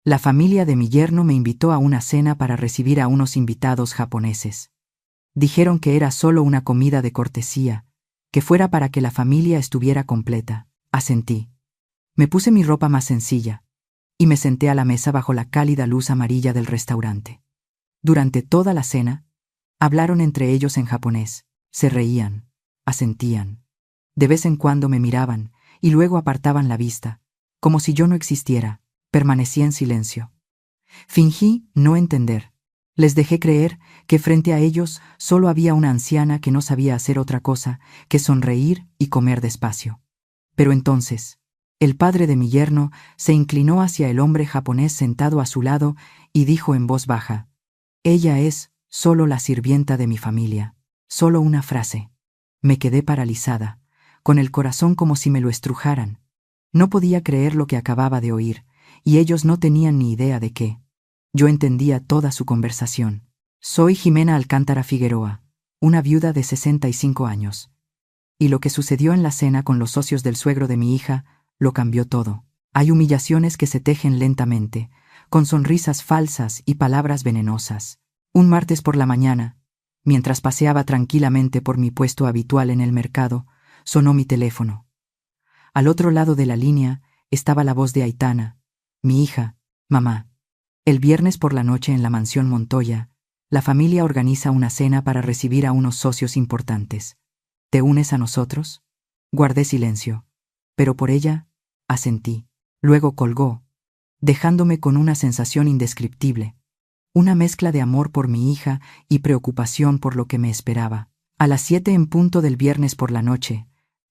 La familia de mi yerno me invitó a una cena para recibir a unos invitados japoneses. Dijeron que era solo una comida de cortesía, que fuera para que la familia estuviera completa. Asentí. Me puse mi ropa más sencilla y me senté a la mesa bajo la cálida luz amarilla del restaurante. Durante toda la cena, hablaron entre ellos en japonés, se reían, asentían. De vez en cuando me miraban y luego apartaban la vista, como si yo no existiera. Permanecí en silencio. Fingí no entender. Les dejé creer que frente a ellos solo había una anciana que no sabía hacer otra cosa que sonreír y comer despacio. Pero entonces, el padre de mi yerno se inclinó hacia el hombre japonés sentado a su lado y dijo en voz baja: «Ella es solo la sirvienta de mi familia». Solo una frase. Me quedé paralizada, con el corazón como si me lo estrujaran. No podía creer lo que acababa de oír, y ellos no tenían ni idea de qué. Yo entendía toda su conversación. Soy Jimena Alcántara Figueroa, una viuda de 65 años. Y lo que sucedió en la cena con los socios del suegro de mi hija lo cambió todo. Hay humillaciones que se tejen lentamente, con sonrisas falsas y palabras venenosas. Un martes por la mañana, mientras paseaba tranquilamente por mi puesto habitual en el mercado, sonó mi teléfono. Al otro lado de la línea estaba la voz de Aitana, mi hija. «Mamá, el viernes por la noche en la mansión Montoya, la familia organiza una cena para recibir a unos socios importantes. ¿Te unes a nosotros?» Guardé silencio, pero por ella asentí. Luego colgó, dejándome con una sensación indescriptible, una mezcla de amor por mi hija y preocupación por lo que me esperaba. A las 7 en punto del viernes por la noche,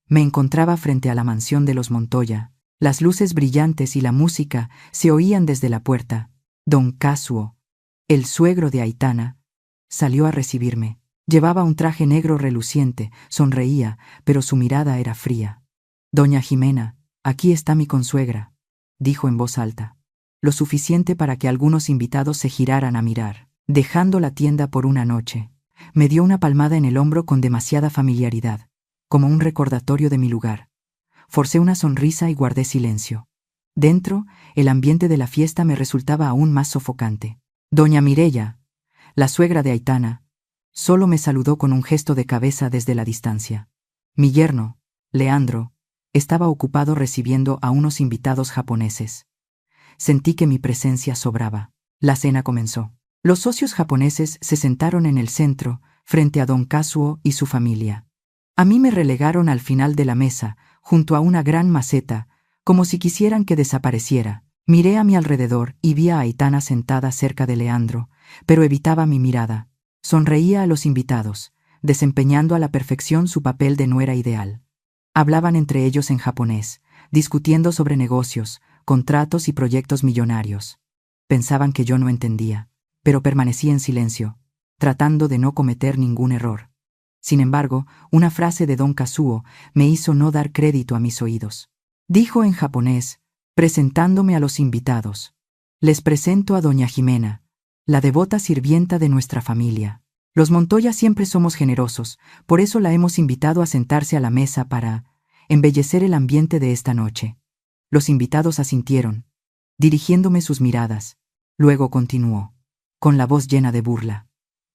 me encontraba frente a la mansión de los Montoya. Las luces brillantes y la música se oían desde la puerta. Don Kazuo, el suegro de Aitana, salió a recibirme. Llevaba un traje negro reluciente, sonreía, pero su mirada era fría. «Doña Jimena, aquí está mi consuegra», dijo en voz alta, lo suficiente para que algunos invitados se giraran a mirar. Dejando la tienda por una noche, me dio una palmada en el hombro con demasiada familiaridad, como un recordatorio de mi lugar. Forcé una sonrisa y guardé silencio. Dentro, el ambiente de la fiesta me resultaba aún más sofocante. Doña Mireya, la suegra de Aitana, solo me saludó con un gesto de cabeza desde la distancia. Mi yerno, Leandro, estaba ocupado recibiendo a unos invitados japoneses. Sentí que mi presencia sobraba. La cena comenzó. Los socios japoneses se sentaron en el centro, frente a don Kazuo y su familia. A mí me relegaron al final de la mesa, junto a una gran maceta, como si quisieran que desapareciera. Miré a mi alrededor y vi a Aitana sentada cerca de Leandro, pero evitaba mi mirada. Sonreía a los invitados, desempeñando a la perfección su papel de nuera ideal. Hablaban entre ellos en japonés, discutiendo sobre negocios, contratos y proyectos millonarios. Pensaban que yo no entendía, pero permanecí en silencio, tratando de no cometer ningún error. Sin embargo, una frase de don Kazuo me hizo no dar crédito a mis oídos. Dijo en japonés, presentándome a los invitados: «Les presento a doña Jimena, la devota sirvienta de nuestra familia. Los Montoya siempre somos generosos, por eso la hemos invitado a sentarse a la mesa para embellecer el ambiente de esta noche». Los invitados asintieron, dirigiéndome sus miradas. Luego continuó, con la voz llena de burla: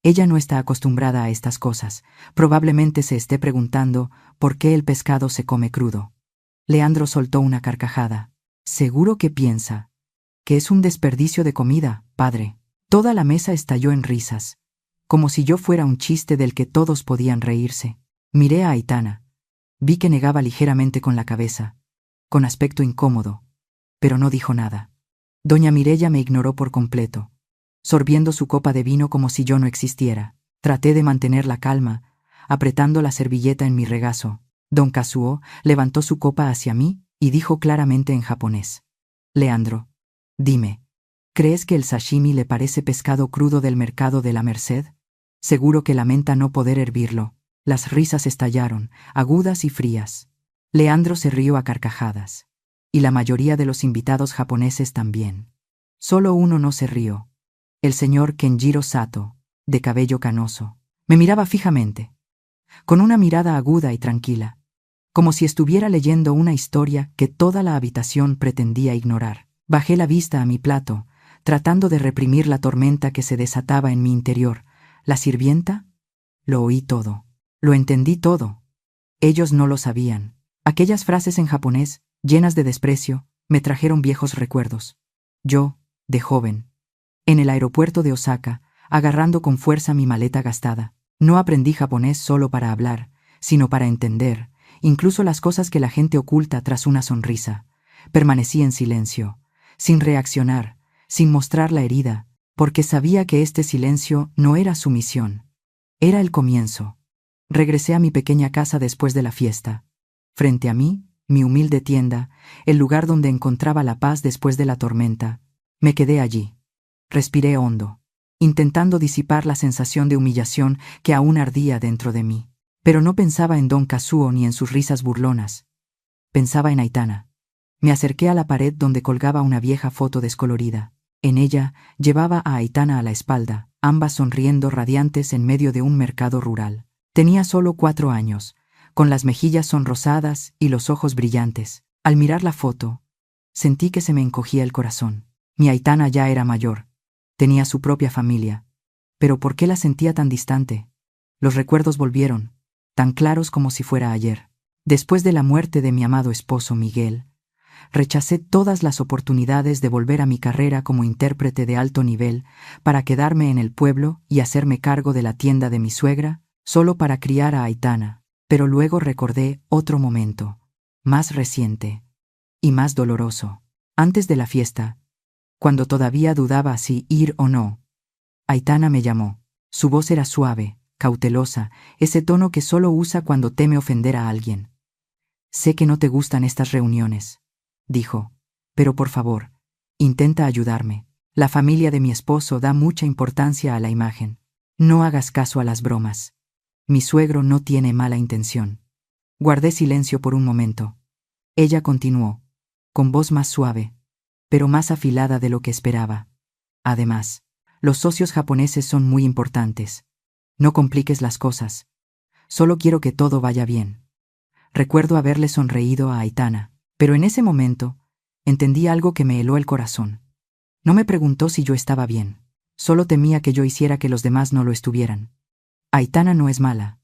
«Ella no está acostumbrada a estas cosas. Probablemente se esté preguntando por qué el pescado se come crudo». Leandro soltó una carcajada. «Seguro que piensa que es un desperdicio de comida, padre». Toda la mesa estalló en risas, como si yo fuera un chiste del que todos podían reírse. Miré a Aitana. Vi que negaba ligeramente con la cabeza, con aspecto incómodo, pero no dijo nada. Doña Mireya me ignoró por completo, sorbiendo su copa de vino como si yo no existiera. Traté de mantener la calma, apretando la servilleta en mi regazo. Don Kazuo levantó su copa hacia mí y dijo claramente en japonés: «Leandro, dime, ¿crees que el sashimi le parece pescado crudo del mercado de la Merced? Seguro que lamenta no poder hervirlo». Las risas estallaron, agudas y frías. Leandro se rió a carcajadas, y la mayoría de los invitados japoneses también. Solo uno no se rió: el señor Kenjiro Sato, de cabello canoso. Me miraba fijamente, con una mirada aguda y tranquila, como si estuviera leyendo una historia que toda la habitación pretendía ignorar. Bajé la vista a mi plato, tratando de reprimir la tormenta que se desataba en mi interior. ¿La sirvienta? Lo oí todo. Lo entendí todo. Ellos no lo sabían. Aquellas frases en japonés, llenas de desprecio, me trajeron viejos recuerdos. Yo, de joven, en el aeropuerto de Osaka, agarrando con fuerza mi maleta gastada. No aprendí japonés solo para hablar, sino para entender, incluso las cosas que la gente oculta tras una sonrisa. Permanecí en silencio, sin reaccionar, sin mostrar la herida, porque sabía que este silencio no era sumisión. Era el comienzo. Regresé a mi pequeña casa después de la fiesta. Frente a mí, mi humilde tienda, el lugar donde encontraba la paz después de la tormenta. Me quedé allí. Respiré hondo, intentando disipar la sensación de humillación que aún ardía dentro de mí. Pero no pensaba en Don Kazuo ni en sus risas burlonas. Pensaba en Aitana. Me acerqué a la pared donde colgaba una vieja foto descolorida. En ella llevaba a Aitana a la espalda, ambas sonriendo radiantes en medio de un mercado rural. Tenía solo 4 años, con las mejillas sonrosadas y los ojos brillantes. Al mirar la foto, sentí que se me encogía el corazón. Mi Aitana ya era mayor. Tenía su propia familia. Pero ¿por qué la sentía tan distante? Los recuerdos volvieron, tan claros como si fuera ayer. Después de la muerte de mi amado esposo Miguel, rechacé todas las oportunidades de volver a mi carrera como intérprete de alto nivel para quedarme en el pueblo y hacerme cargo de la tienda de mi suegra, solo para criar a Aitana. Pero luego recordé otro momento, más reciente y más doloroso. Antes de la fiesta, cuando todavía dudaba si ir o no, Aitana me llamó. Su voz era suave, cautelosa, ese tono que solo usa cuando teme ofender a alguien. Sé que no te gustan estas reuniones, dijo, pero por favor, intenta ayudarme. La familia de mi esposo da mucha importancia a la imagen. No hagas caso a las bromas. Mi suegro no tiene mala intención. Guardé silencio por un momento. Ella continuó, con voz más suave, pero más afilada de lo que esperaba. Además, los socios japoneses son muy importantes. No compliques las cosas. Solo quiero que todo vaya bien. Recuerdo haberle sonreído a Aitana, pero en ese momento, entendí algo que me heló el corazón. No me preguntó si yo estaba bien. Solo temía que yo hiciera que los demás no lo estuvieran. Aitana no es mala.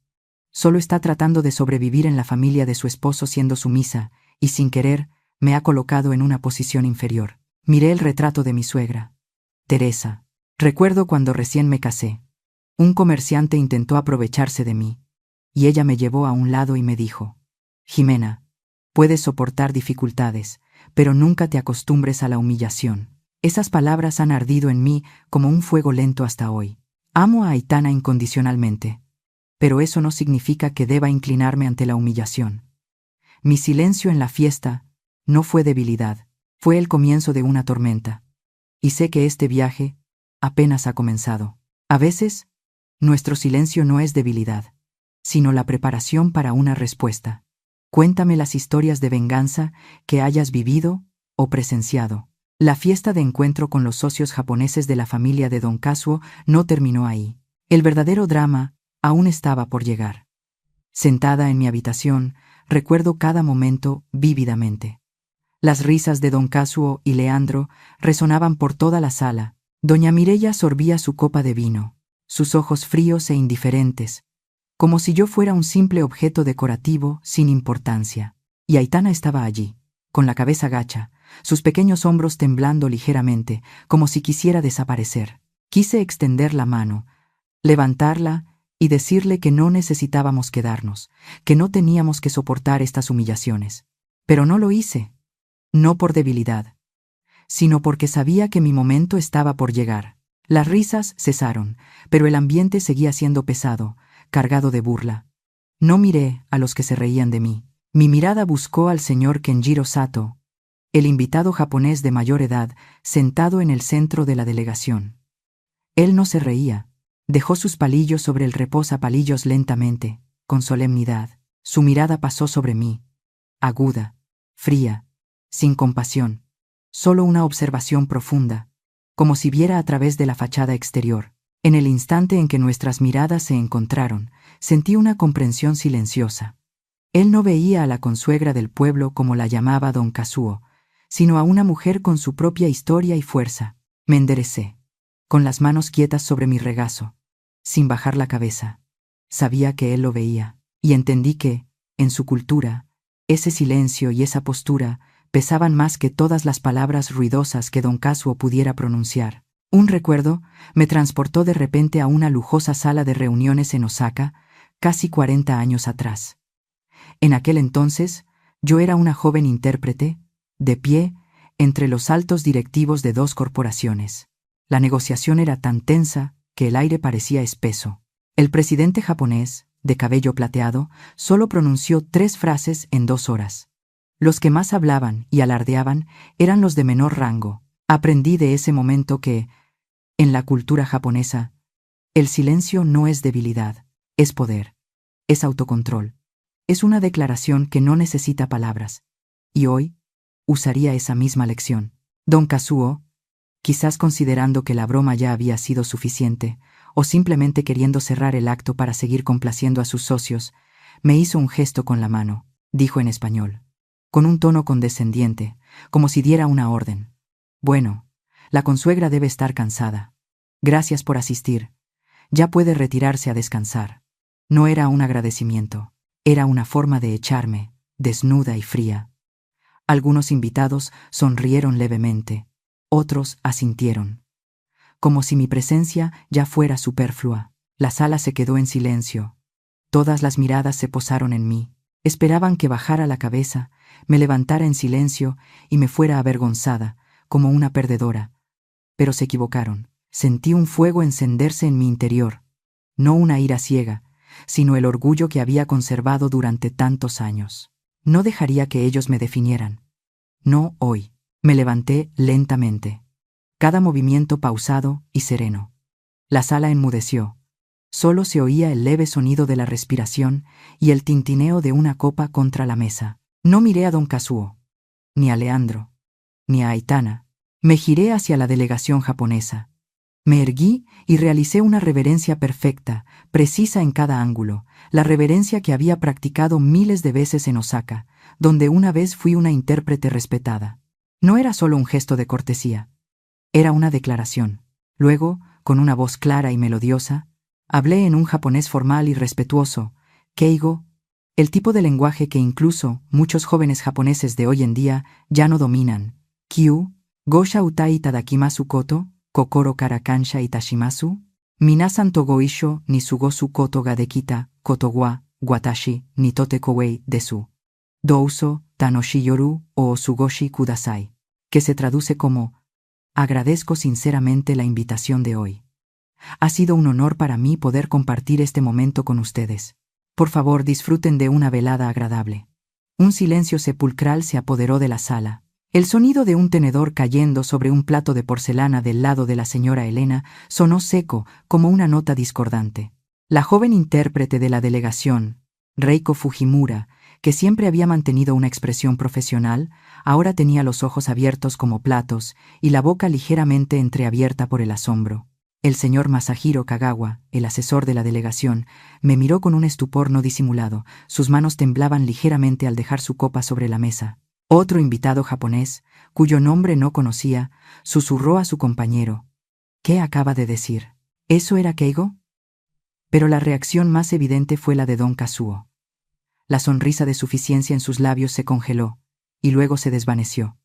Solo está tratando de sobrevivir en la familia de su esposo siendo sumisa, y sin querer, me ha colocado en una posición inferior. Miré el retrato de mi suegra, Teresa. Recuerdo cuando recién me casé. Un comerciante intentó aprovecharse de mí, y ella me llevó a un lado y me dijo, Jimena, puedes soportar dificultades, pero nunca te acostumbres a la humillación. Esas palabras han ardido en mí como un fuego lento hasta hoy. Amo a Aitana incondicionalmente, pero eso no significa que deba inclinarme ante la humillación. Mi silencio en la fiesta no fue debilidad, fue el comienzo de una tormenta. Y sé que este viaje apenas ha comenzado. A veces, nuestro silencio no es debilidad, sino la preparación para una respuesta. Cuéntame las historias de venganza que hayas vivido o presenciado. La fiesta de encuentro con los socios japoneses de la familia de Don Kazuo no terminó ahí. El verdadero drama aún estaba por llegar. Sentada en mi habitación, recuerdo cada momento vívidamente. Las risas de Don Kazuo y Leandro resonaban por toda la sala. Doña Mireya sorbía su copa de vino, sus ojos fríos e indiferentes, como si yo fuera un simple objeto decorativo sin importancia. Y Aitana estaba allí, con la cabeza gacha, sus pequeños hombros temblando ligeramente, como si quisiera desaparecer. Quise extender la mano, levantarla y decirle que no necesitábamos quedarnos, que no teníamos que soportar estas humillaciones. Pero no lo hice, no por debilidad, sino porque sabía que mi momento estaba por llegar. Las risas cesaron, pero el ambiente seguía siendo pesado, cargado de burla. No miré a los que se reían de mí. Mi mirada buscó al señor Kenjiro Sato, el invitado japonés de mayor edad, sentado en el centro de la delegación. Él no se reía. Dejó sus palillos sobre el reposapalillos lentamente, con solemnidad. Su mirada pasó sobre mí, aguda, fría, sin compasión, solo una observación profunda, como si viera a través de la fachada exterior. En el instante en que nuestras miradas se encontraron, sentí una comprensión silenciosa. Él no veía a la consuegra del pueblo como la llamaba Don Kazuo, sino a una mujer con su propia historia y fuerza. Me enderecé, con las manos quietas sobre mi regazo, sin bajar la cabeza. Sabía que él lo veía, y entendí que, en su cultura, ese silencio y esa postura pesaban más que todas las palabras ruidosas que don Kazuo pudiera pronunciar. Un recuerdo me transportó de repente a una lujosa sala de reuniones en Osaka, casi 40 años atrás. En aquel entonces, yo era una joven intérprete, de pie, entre los altos directivos de 2 corporaciones. La negociación era tan tensa que el aire parecía espeso. El presidente japonés, de cabello plateado, solo pronunció 3 frases en 2 horas. Los que más hablaban y alardeaban eran los de menor rango. Aprendí de ese momento que, en la cultura japonesa, el silencio no es debilidad, es poder, es autocontrol. Es una declaración que no necesita palabras. Y hoy, usaría esa misma lección. Don Kazuo, quizás considerando que la broma ya había sido suficiente, o simplemente queriendo cerrar el acto para seguir complaciendo a sus socios, me hizo un gesto con la mano, dijo en español, con un tono condescendiente, como si diera una orden. Bueno, la consuegra debe estar cansada. Gracias por asistir. Ya puede retirarse a descansar. No era un agradecimiento, era una forma de echarme, desnuda y fría. Algunos invitados sonrieron levemente, otros asintieron. Como si mi presencia ya fuera superflua. La sala se quedó en silencio. Todas las miradas se posaron en mí. Esperaban que bajara la cabeza, me levantara en silencio y me fuera avergonzada, como una perdedora. Pero se equivocaron. Sentí un fuego encenderse en mi interior. No una ira ciega, sino el orgullo que había conservado durante tantos años. No dejaría que ellos me definieran. No hoy. Me levanté lentamente. Cada movimiento pausado y sereno. La sala enmudeció. Solo se oía el leve sonido de la respiración y el tintineo de una copa contra la mesa. No miré a don Kazuo, ni a Leandro, ni a Aitana. Me giré hacia la delegación japonesa. Me erguí y realicé una reverencia perfecta, precisa en cada ángulo, la reverencia que había practicado miles de veces en Osaka, donde una vez fui una intérprete respetada. No era solo un gesto de cortesía. Era una declaración. Luego, con una voz clara y melodiosa, hablé en un japonés formal y respetuoso, keigo, el tipo de lenguaje que incluso muchos jóvenes japoneses de hoy en día ya no dominan. Kyu, gosha utai itadakimasu koto, kokoro kara kansha itashimasu, minasan to goisho ni sugosu koto ga dekita, koto wa, watashi, ni tote kouei desu. Douso, tanoshi yoru o sugoshi kudasai, que se traduce como agradezco sinceramente la invitación de hoy. Ha sido un honor para mí poder compartir este momento con ustedes. Por favor, disfruten de una velada agradable. Un silencio sepulcral se apoderó de la sala. El sonido de un tenedor cayendo sobre un plato de porcelana del lado de la señora Elena sonó seco como una nota discordante. La joven intérprete de la delegación, Reiko Fujimura, que siempre había mantenido una expresión profesional, ahora tenía los ojos abiertos como platos y la boca ligeramente entreabierta por el asombro. El señor Masahiro Kagawa, el asesor de la delegación, me miró con un estupor no disimulado. Sus manos temblaban ligeramente al dejar su copa sobre la mesa. Otro invitado japonés, cuyo nombre no conocía, susurró a su compañero: ¿Qué acaba de decir? ¿Eso era Keigo? Pero la reacción más evidente fue la de don Kazuo. La sonrisa de suficiencia en sus labios se congeló, y luego se desvaneció.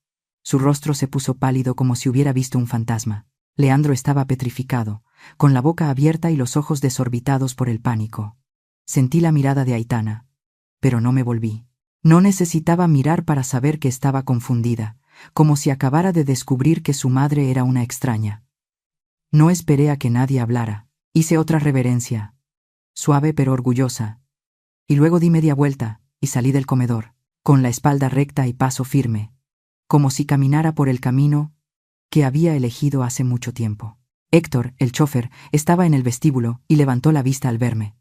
Su rostro se puso pálido como si hubiera visto un fantasma. Leandro estaba petrificado, con la boca abierta y los ojos desorbitados por el pánico. Sentí la mirada de Aitana, pero no me volví. No necesitaba mirar para saber que estaba confundida, como si acabara de descubrir que su madre era una extraña. No esperé a que nadie hablara. Hice otra reverencia, suave pero orgullosa, y luego di media vuelta y salí del comedor, con la espalda recta y paso firme, como si caminara por el camino que había elegido hace mucho tiempo. Héctor, el chofer, estaba en el vestíbulo y levantó la vista al verme.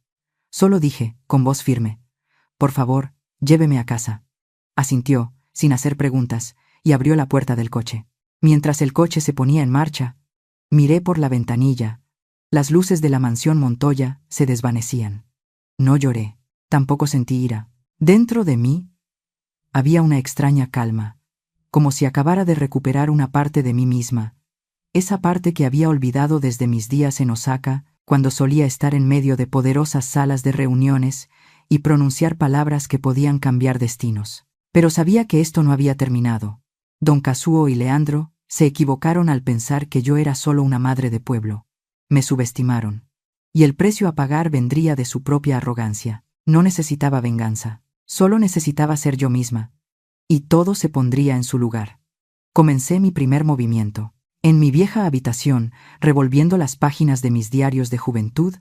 Solo dije, con voz firme: «Por favor, lléveme a casa». Asintió, sin hacer preguntas, y abrió la puerta del coche. Mientras el coche se ponía en marcha, miré por la ventanilla. Las luces de la mansión Montoya se desvanecían. No lloré, tampoco sentí ira. Dentro de mí había una extraña calma, como si acabara de recuperar una parte de mí misma, esa parte que había olvidado desde mis días en Osaka, cuando solía estar en medio de poderosas salas de reuniones y pronunciar palabras que podían cambiar destinos. Pero sabía que esto no había terminado. Don Kazuo y Leandro se equivocaron al pensar que yo era solo una madre de pueblo. Me subestimaron. Y el precio a pagar vendría de su propia arrogancia. No necesitaba venganza. Solo necesitaba ser yo misma. Y todo se pondría en su lugar. Comencé mi primer movimiento. En mi vieja habitación, revolviendo las páginas de mis diarios de juventud,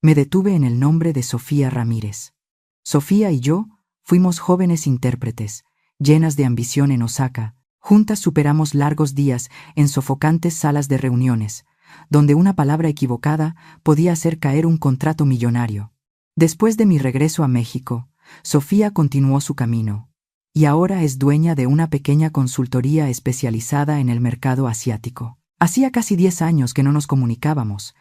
me detuve en el nombre de Sofía Ramírez. Sofía y yo fuimos jóvenes intérpretes, llenas de ambición en Osaka. Juntas superamos largos días en sofocantes salas de reuniones, donde una palabra equivocada podía hacer caer un contrato millonario. Después de mi regreso a México, Sofía continuó su camino, y ahora es dueña de una pequeña consultoría especializada en el mercado asiático. Hacía casi 10 años que no nos comunicábamos,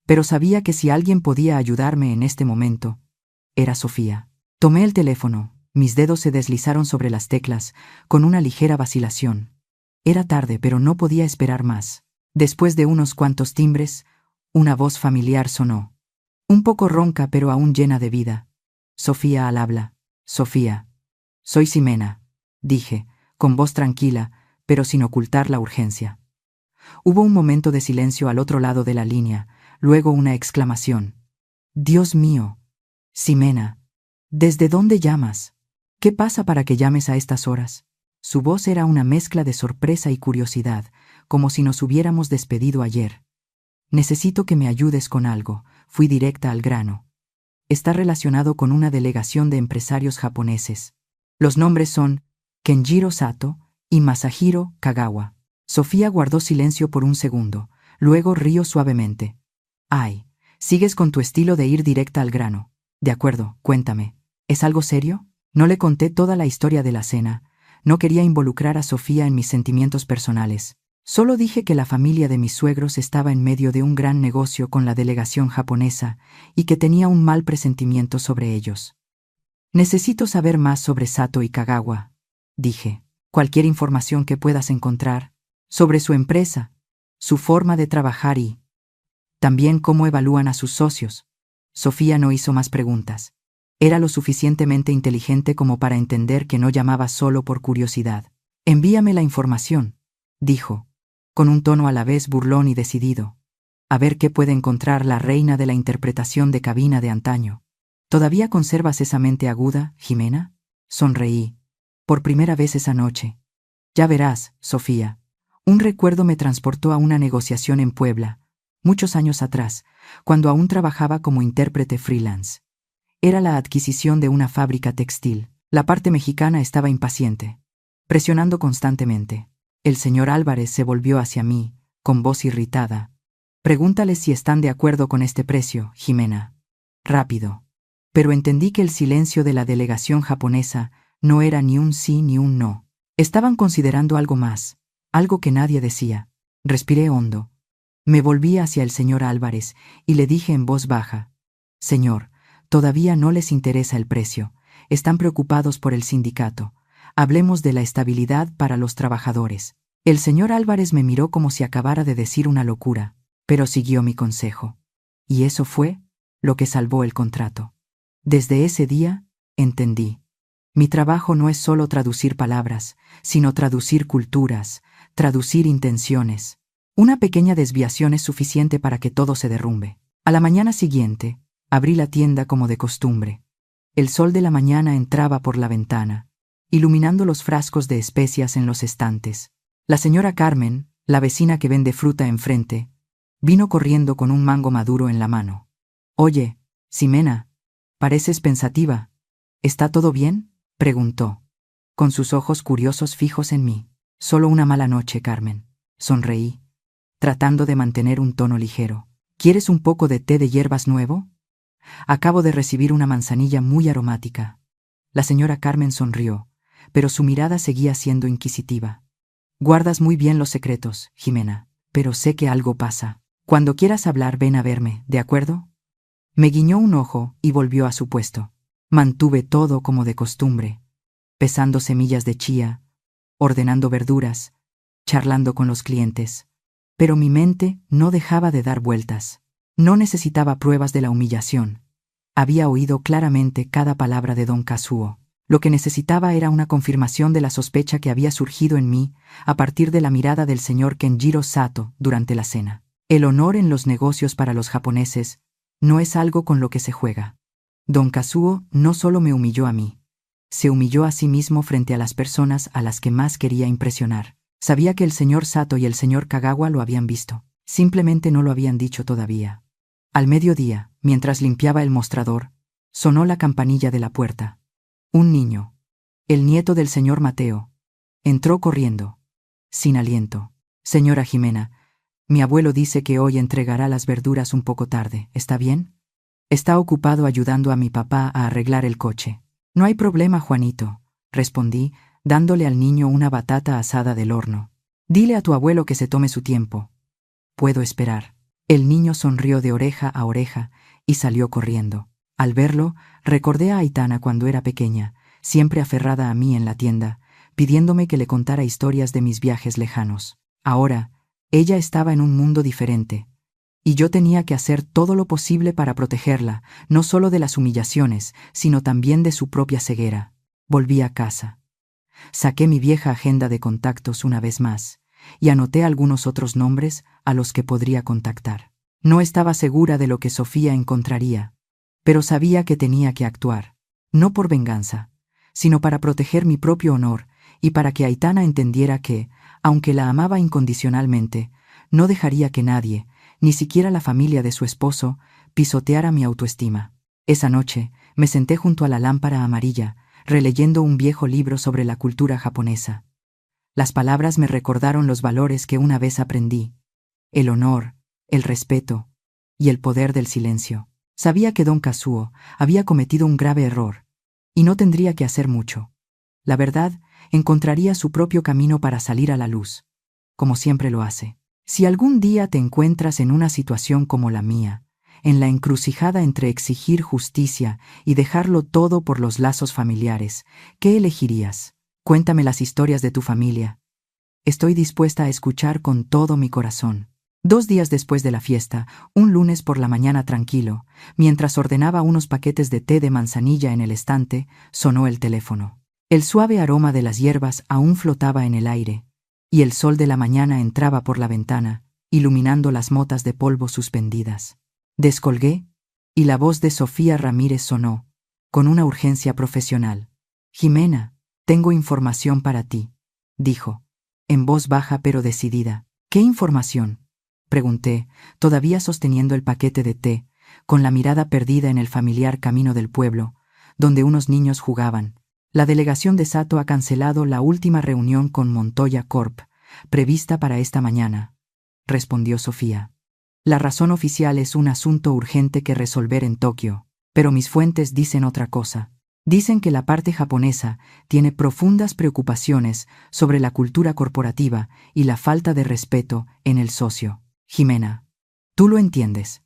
pero sabía que si alguien podía ayudarme en este momento, era Sofía. Tomé el teléfono, mis dedos se deslizaron sobre las teclas, con una ligera vacilación. Era tarde, pero no podía esperar más. Después de unos cuantos timbres, una voz familiar sonó. Un poco ronca, pero aún llena de vida. Sofía al habla. Sofía. Soy Ximena, dije, con voz tranquila, pero sin ocultar la urgencia. Hubo un momento de silencio al otro lado de la línea, luego una exclamación. Dios mío. Ximena. ¿Desde dónde llamas? ¿Qué pasa para que llames a estas horas? Su voz era una mezcla de sorpresa y curiosidad, como si nos hubiéramos despedido ayer. Necesito que me ayudes con algo, fui directa al grano. Está relacionado con una delegación de empresarios japoneses. Los nombres son Kenjiro Sato y Masahiro Kagawa. Sofía guardó silencio por un segundo, luego rió suavemente. Ay, sigues con tu estilo de ir directa al grano. De acuerdo, cuéntame. ¿Es algo serio? No le conté toda la historia de la cena. No quería involucrar a Sofía en mis sentimientos personales. Solo dije que la familia de mis suegros estaba en medio de un gran negocio con la delegación japonesa y que tenía un mal presentimiento sobre ellos. Necesito saber más sobre Sato y Kagawa, dije. Cualquier información que puedas encontrar sobre su empresa, su forma de trabajar y también cómo evalúan a sus socios. Sofía no hizo más preguntas. Era lo suficientemente inteligente como para entender que no llamaba solo por curiosidad. Envíame la información, dijo, con un tono a la vez burlón y decidido. A ver qué puede encontrar la reina de la interpretación de cabina de antaño. ¿Todavía conservas esa mente aguda, Ximena? Sonreí. Por primera vez esa noche. Ya verás, Sofía. Un recuerdo me transportó a una negociación en Puebla, muchos años atrás, cuando aún trabajaba como intérprete freelance. Era la adquisición de una fábrica textil. La parte mexicana estaba impaciente, presionando constantemente. El señor Álvarez se volvió hacia mí, con voz irritada. Pregúntales si están de acuerdo con este precio, Ximena. Rápido. Pero entendí que el silencio de la delegación japonesa no era ni un sí ni un no. Estaban considerando algo más, algo que nadie decía. Respiré hondo. Me volví hacia el señor Álvarez y le dije en voz baja: Señor, todavía no les interesa el precio. Están preocupados por el sindicato. Hablemos de la estabilidad para los trabajadores. El señor Álvarez me miró como si acabara de decir una locura, pero siguió mi consejo. Y eso fue lo que salvó el contrato. Desde ese día, entendí. Mi trabajo no es solo traducir palabras, sino traducir culturas, traducir intenciones. Una pequeña desviación es suficiente para que todo se derrumbe. A la mañana siguiente, abrí la tienda como de costumbre. El sol de la mañana entraba por la ventana, iluminando los frascos de especias en los estantes. La señora Carmen, la vecina que vende fruta enfrente, vino corriendo con un mango maduro en la mano. Oye, Ximena, pareces pensativa. ¿Está todo bien?, preguntó, con sus ojos curiosos fijos en mí. Solo una mala noche, Carmen. Sonreí, tratando de mantener un tono ligero. ¿Quieres un poco de té de hierbas nuevo? Acabo de recibir una manzanilla muy aromática. La señora Carmen sonrió, pero su mirada seguía siendo inquisitiva. Guardas muy bien los secretos, Ximena, pero sé que algo pasa. Cuando quieras hablar, ven a verme, ¿de acuerdo? Me guiñó un ojo y volvió a su puesto. Mantuve todo como de costumbre, pesando semillas de chía, ordenando verduras, charlando con los clientes. Pero mi mente no dejaba de dar vueltas. No necesitaba pruebas de la humillación. Había oído claramente cada palabra de don Kazuo. Lo que necesitaba era una confirmación de la sospecha que había surgido en mí a partir de la mirada del señor Kenjiro Sato durante la cena. El honor en los negocios para los japoneses no es algo con lo que se juega. Don Kazuo no solo me humilló a mí, se humilló a sí mismo frente a las personas a las que más quería impresionar. Sabía que el señor Sato y el señor Kagawa lo habían visto, simplemente no lo habían dicho todavía. Al mediodía, mientras limpiaba el mostrador, sonó la campanilla de la puerta. Un niño, el nieto del señor Mateo, entró corriendo, sin aliento. Señora Jimena, mi abuelo dice que hoy entregará las verduras un poco tarde, ¿está bien? Está ocupado ayudando a mi papá a arreglar el coche. No hay problema, Juanito, respondí, dándole al niño una batata asada del horno. Dile a tu abuelo que se tome su tiempo. Puedo esperar. El niño sonrió de oreja a oreja y salió corriendo. Al verlo, recordé a Aitana cuando era pequeña, siempre aferrada a mí en la tienda, pidiéndome que le contara historias de mis viajes lejanos. Ahora, ella estaba en un mundo diferente, y yo tenía que hacer todo lo posible para protegerla, no solo de las humillaciones, sino también de su propia ceguera. Volví a casa. Saqué mi vieja agenda de contactos una vez más, y anoté algunos otros nombres a los que podría contactar. No estaba segura de lo que Sofía encontraría, pero sabía que tenía que actuar, no por venganza, sino para proteger mi propio honor y para que Aitana entendiera que, aunque la amaba incondicionalmente, no dejaría que nadie, ni siquiera la familia de su esposo, pisoteara mi autoestima. Esa noche me senté junto a la lámpara amarilla, releyendo un viejo libro sobre la cultura japonesa. Las palabras me recordaron los valores que una vez aprendí: el honor, el respeto y el poder del silencio. Sabía que don Kazuo había cometido un grave error, y no tendría que hacer mucho. La verdad encontraría su propio camino para salir a la luz, como siempre lo hace. Si algún día te encuentras en una situación como la mía, en la encrucijada entre exigir justicia y dejarlo todo por los lazos familiares, ¿qué elegirías? Cuéntame las historias de tu familia. Estoy dispuesta a escuchar con todo mi corazón. 2 días después de la fiesta, un lunes por la mañana tranquilo, mientras ordenaba unos paquetes de té de manzanilla en el estante, sonó el teléfono. El suave aroma de las hierbas aún flotaba en el aire, y el sol de la mañana entraba por la ventana, iluminando las motas de polvo suspendidas. Descolgué, y la voz de Sofía Ramírez sonó, con una urgencia profesional. «Jimena, tengo información para ti», dijo, en voz baja pero decidida. «¿Qué información?», pregunté, todavía sosteniendo el paquete de té, con la mirada perdida en el familiar camino del pueblo, donde unos niños jugaban. La delegación de Sato ha cancelado la última reunión con Montoya Corp, prevista para esta mañana, respondió Sofía. La razón oficial es un asunto urgente que resolver en Tokio, pero mis fuentes dicen otra cosa. Dicen que la parte japonesa tiene profundas preocupaciones sobre la cultura corporativa y la falta de respeto en el socio. Jimena, tú lo entiendes.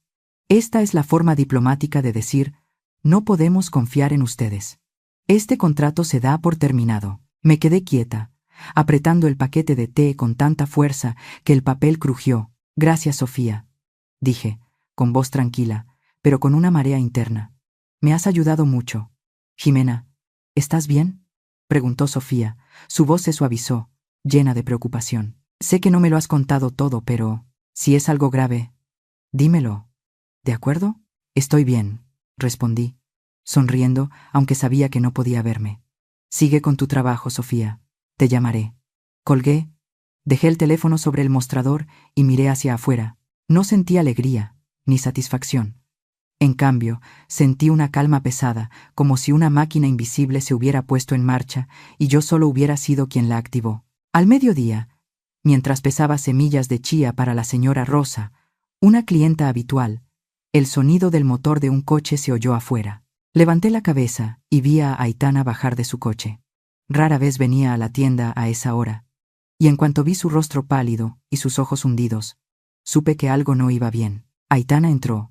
Esta es la forma diplomática de decir: no podemos confiar en ustedes. Este contrato se da por terminado. Me quedé quieta, apretando el paquete de té con tanta fuerza que el papel crujió. «Gracias, Sofía», dije, con voz tranquila, pero con una marea interna. «Me has ayudado mucho». «Jimena, ¿estás bien?», preguntó Sofía. Su voz se suavizó, llena de preocupación. «Sé que no me lo has contado todo, pero si es algo grave, dímelo. ¿De acuerdo?» «Estoy bien», respondí, sonriendo, aunque sabía que no podía verme. «Sigue con tu trabajo, Sofía. Te llamaré». Colgué, dejé el teléfono sobre el mostrador y miré hacia afuera. No sentí alegría, ni satisfacción. En cambio, sentí una calma pesada, como si una máquina invisible se hubiera puesto en marcha y yo solo hubiera sido quien la activó. Al mediodía, mientras pesaba semillas de chía para la señora Rosa, una clienta habitual, el sonido del motor de un coche se oyó afuera. Levanté la cabeza y vi a Aitana bajar de su coche. Rara vez venía a la tienda a esa hora, y en cuanto vi su rostro pálido y sus ojos hundidos, supe que algo no iba bien. Aitana entró.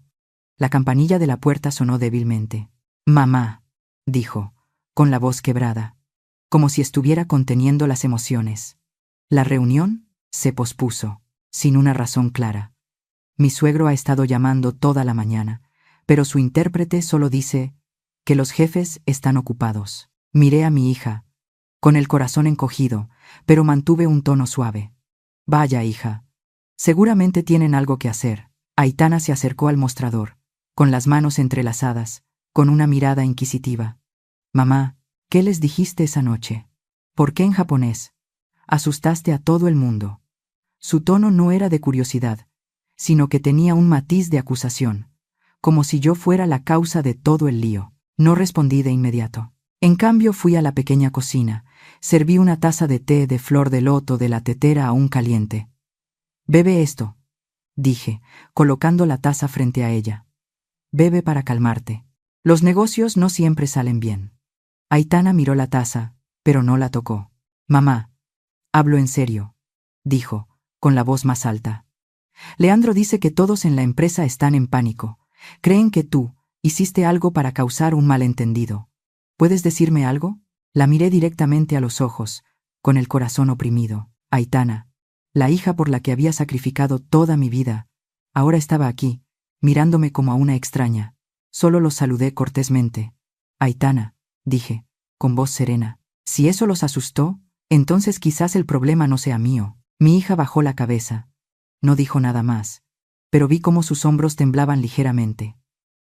La campanilla de la puerta sonó débilmente. «Mamá», dijo, con la voz quebrada, como si estuviera conteniendo las emociones. La reunión se pospuso. sin una razón clara. Mi suegro ha estado llamando toda la mañana, pero su intérprete solo dice que los jefes están ocupados. Miré a mi hija, con el corazón encogido, pero mantuve un tono suave. Vaya, hija. Seguramente tienen algo que hacer. Aitana se acercó al mostrador, con las manos entrelazadas, con una mirada inquisitiva. Mamá, ¿qué les dijiste esa noche? ¿Por qué en japonés? Asustaste a todo el mundo. Su tono no era de curiosidad, sino que tenía un matiz de acusación, como si yo fuera la causa de todo el lío. No respondí de inmediato. En cambio fui a la pequeña cocina, serví una taza de té de flor de loto de la tetera aún caliente. Bebe esto, dije, colocando la taza frente a ella. Bebe para calmarte. Los negocios no siempre salen bien. Aitana miró la taza, pero no la tocó. Mamá, hablo en serio, dijo, con la voz más alta. Leandro dice que todos en la empresa están en pánico. Creen que tú hiciste algo para causar un malentendido. ¿Puedes decirme algo? La miré directamente a los ojos, con el corazón oprimido. Aitana, la hija por la que había sacrificado toda mi vida, ahora estaba aquí, mirándome como a una extraña. Solo los saludé cortésmente. Aitana, dije, con voz serena, si eso los asustó, entonces quizás el problema no sea mío. Mi hija bajó la cabeza. No dijo nada más, pero vi cómo sus hombros temblaban ligeramente.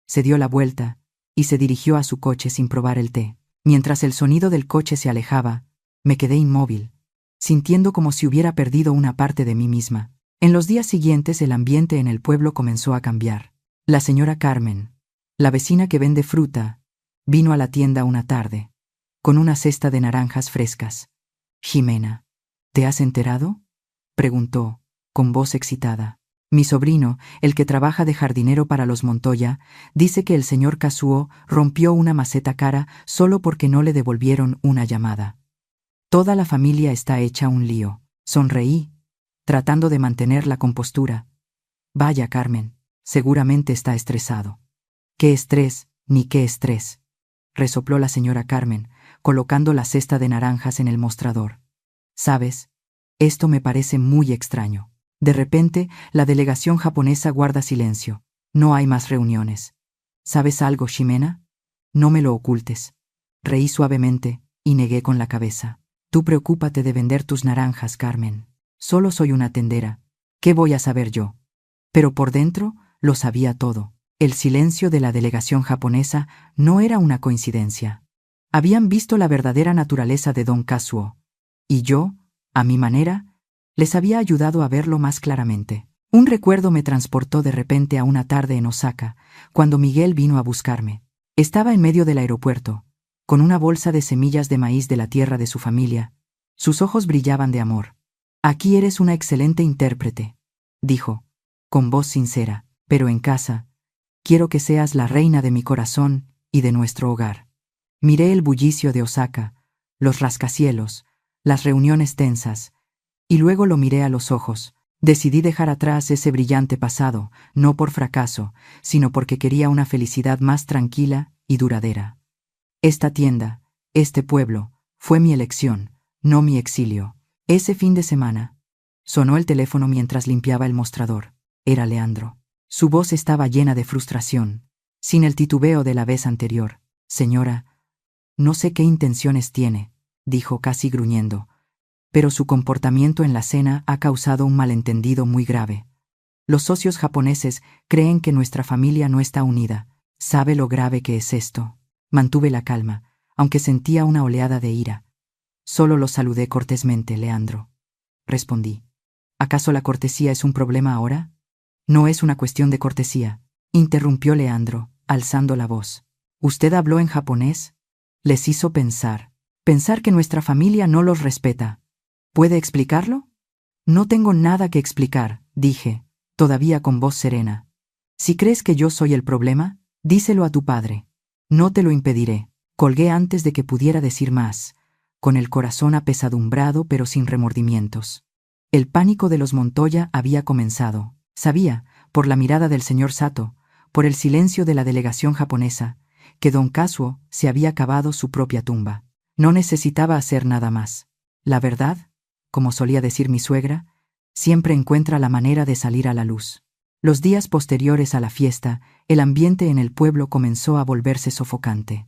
Se dio la vuelta y se dirigió a su coche sin probar el té. Mientras el sonido del coche se alejaba, me quedé inmóvil, sintiendo como si hubiera perdido una parte de mí misma. En los días siguientes el ambiente en el pueblo comenzó a cambiar. La señora Carmen, la vecina que vende fruta, vino a la tienda una tarde, con una cesta de naranjas frescas. Jimena, ¿te has enterado?, preguntó, con voz excitada. Mi sobrino, el que trabaja de jardinero para los Montoya, dice que el señor Kazuo rompió una maceta cara solo porque no le devolvieron una llamada. Toda la familia está hecha un lío. Sonreí, tratando de mantener la compostura. Vaya, Carmen, seguramente está estresado. ¿Qué estrés, ni qué estrés?, resopló la señora Carmen, colocando la cesta de naranjas en el mostrador. ¿Sabes? Esto me parece muy extraño. De repente, la delegación japonesa guarda silencio. No hay más reuniones. ¿Sabes algo, Ximena? No me lo ocultes. Reí suavemente y negué con la cabeza. Tú preocúpate de vender tus naranjas, Carmen. Solo soy una tendera. ¿Qué voy a saber yo? Pero por dentro lo sabía todo. El silencio de la delegación japonesa no era una coincidencia. Habían visto la verdadera naturaleza de don Kazuo. Y yo, a mi manera, les había ayudado a verlo más claramente. Un recuerdo me transportó de repente a una tarde en Osaka, cuando Miguel vino a buscarme. Estaba en medio del aeropuerto, con una bolsa de semillas de maíz de la tierra de su familia. Sus ojos brillaban de amor. Aquí eres una excelente intérprete, dijo, con voz sincera, pero en casa, quiero que seas la reina de mi corazón y de nuestro hogar. Miré el bullicio de Osaka, los rascacielos, las reuniones tensas, y luego lo miré a los ojos. Decidí dejar atrás ese brillante pasado, no por fracaso, sino porque quería una felicidad más tranquila y duradera. Esta tienda, este pueblo, fue mi elección, no mi exilio. Ese fin de semana, sonó el teléfono mientras limpiaba el mostrador. Era Leandro. Su voz estaba llena de frustración, sin el titubeo de la vez anterior. Señora, no sé qué intenciones tiene, dijo casi gruñendo, pero su comportamiento en la cena ha causado un malentendido muy grave. Los socios japoneses creen que nuestra familia no está unida. ¿Sabe lo grave que es esto? Mantuve la calma, aunque sentía una oleada de ira. Solo lo saludé cortésmente, Leandro. Respondí. ¿Acaso la cortesía es un problema ahora? No es una cuestión de cortesía, interrumpió Leandro, alzando la voz. ¿Usted habló en japonés? Les hizo pensar que nuestra familia no los respeta. ¿Puede explicarlo? No tengo nada que explicar, dije, todavía con voz serena. Si crees que yo soy el problema, díselo a tu padre. No te lo impediré. Colgué antes de que pudiera decir más, con el corazón apesadumbrado pero sin remordimientos. El pánico de los Montoya había comenzado. Sabía, por la mirada del señor Sato, por el silencio de la delegación japonesa, que don Kazuo se había cavado su propia tumba. No necesitaba hacer nada más. La verdad, como solía decir mi suegra, siempre encuentra la manera de salir a la luz. Los días posteriores a la fiesta, el ambiente en el pueblo comenzó a volverse sofocante.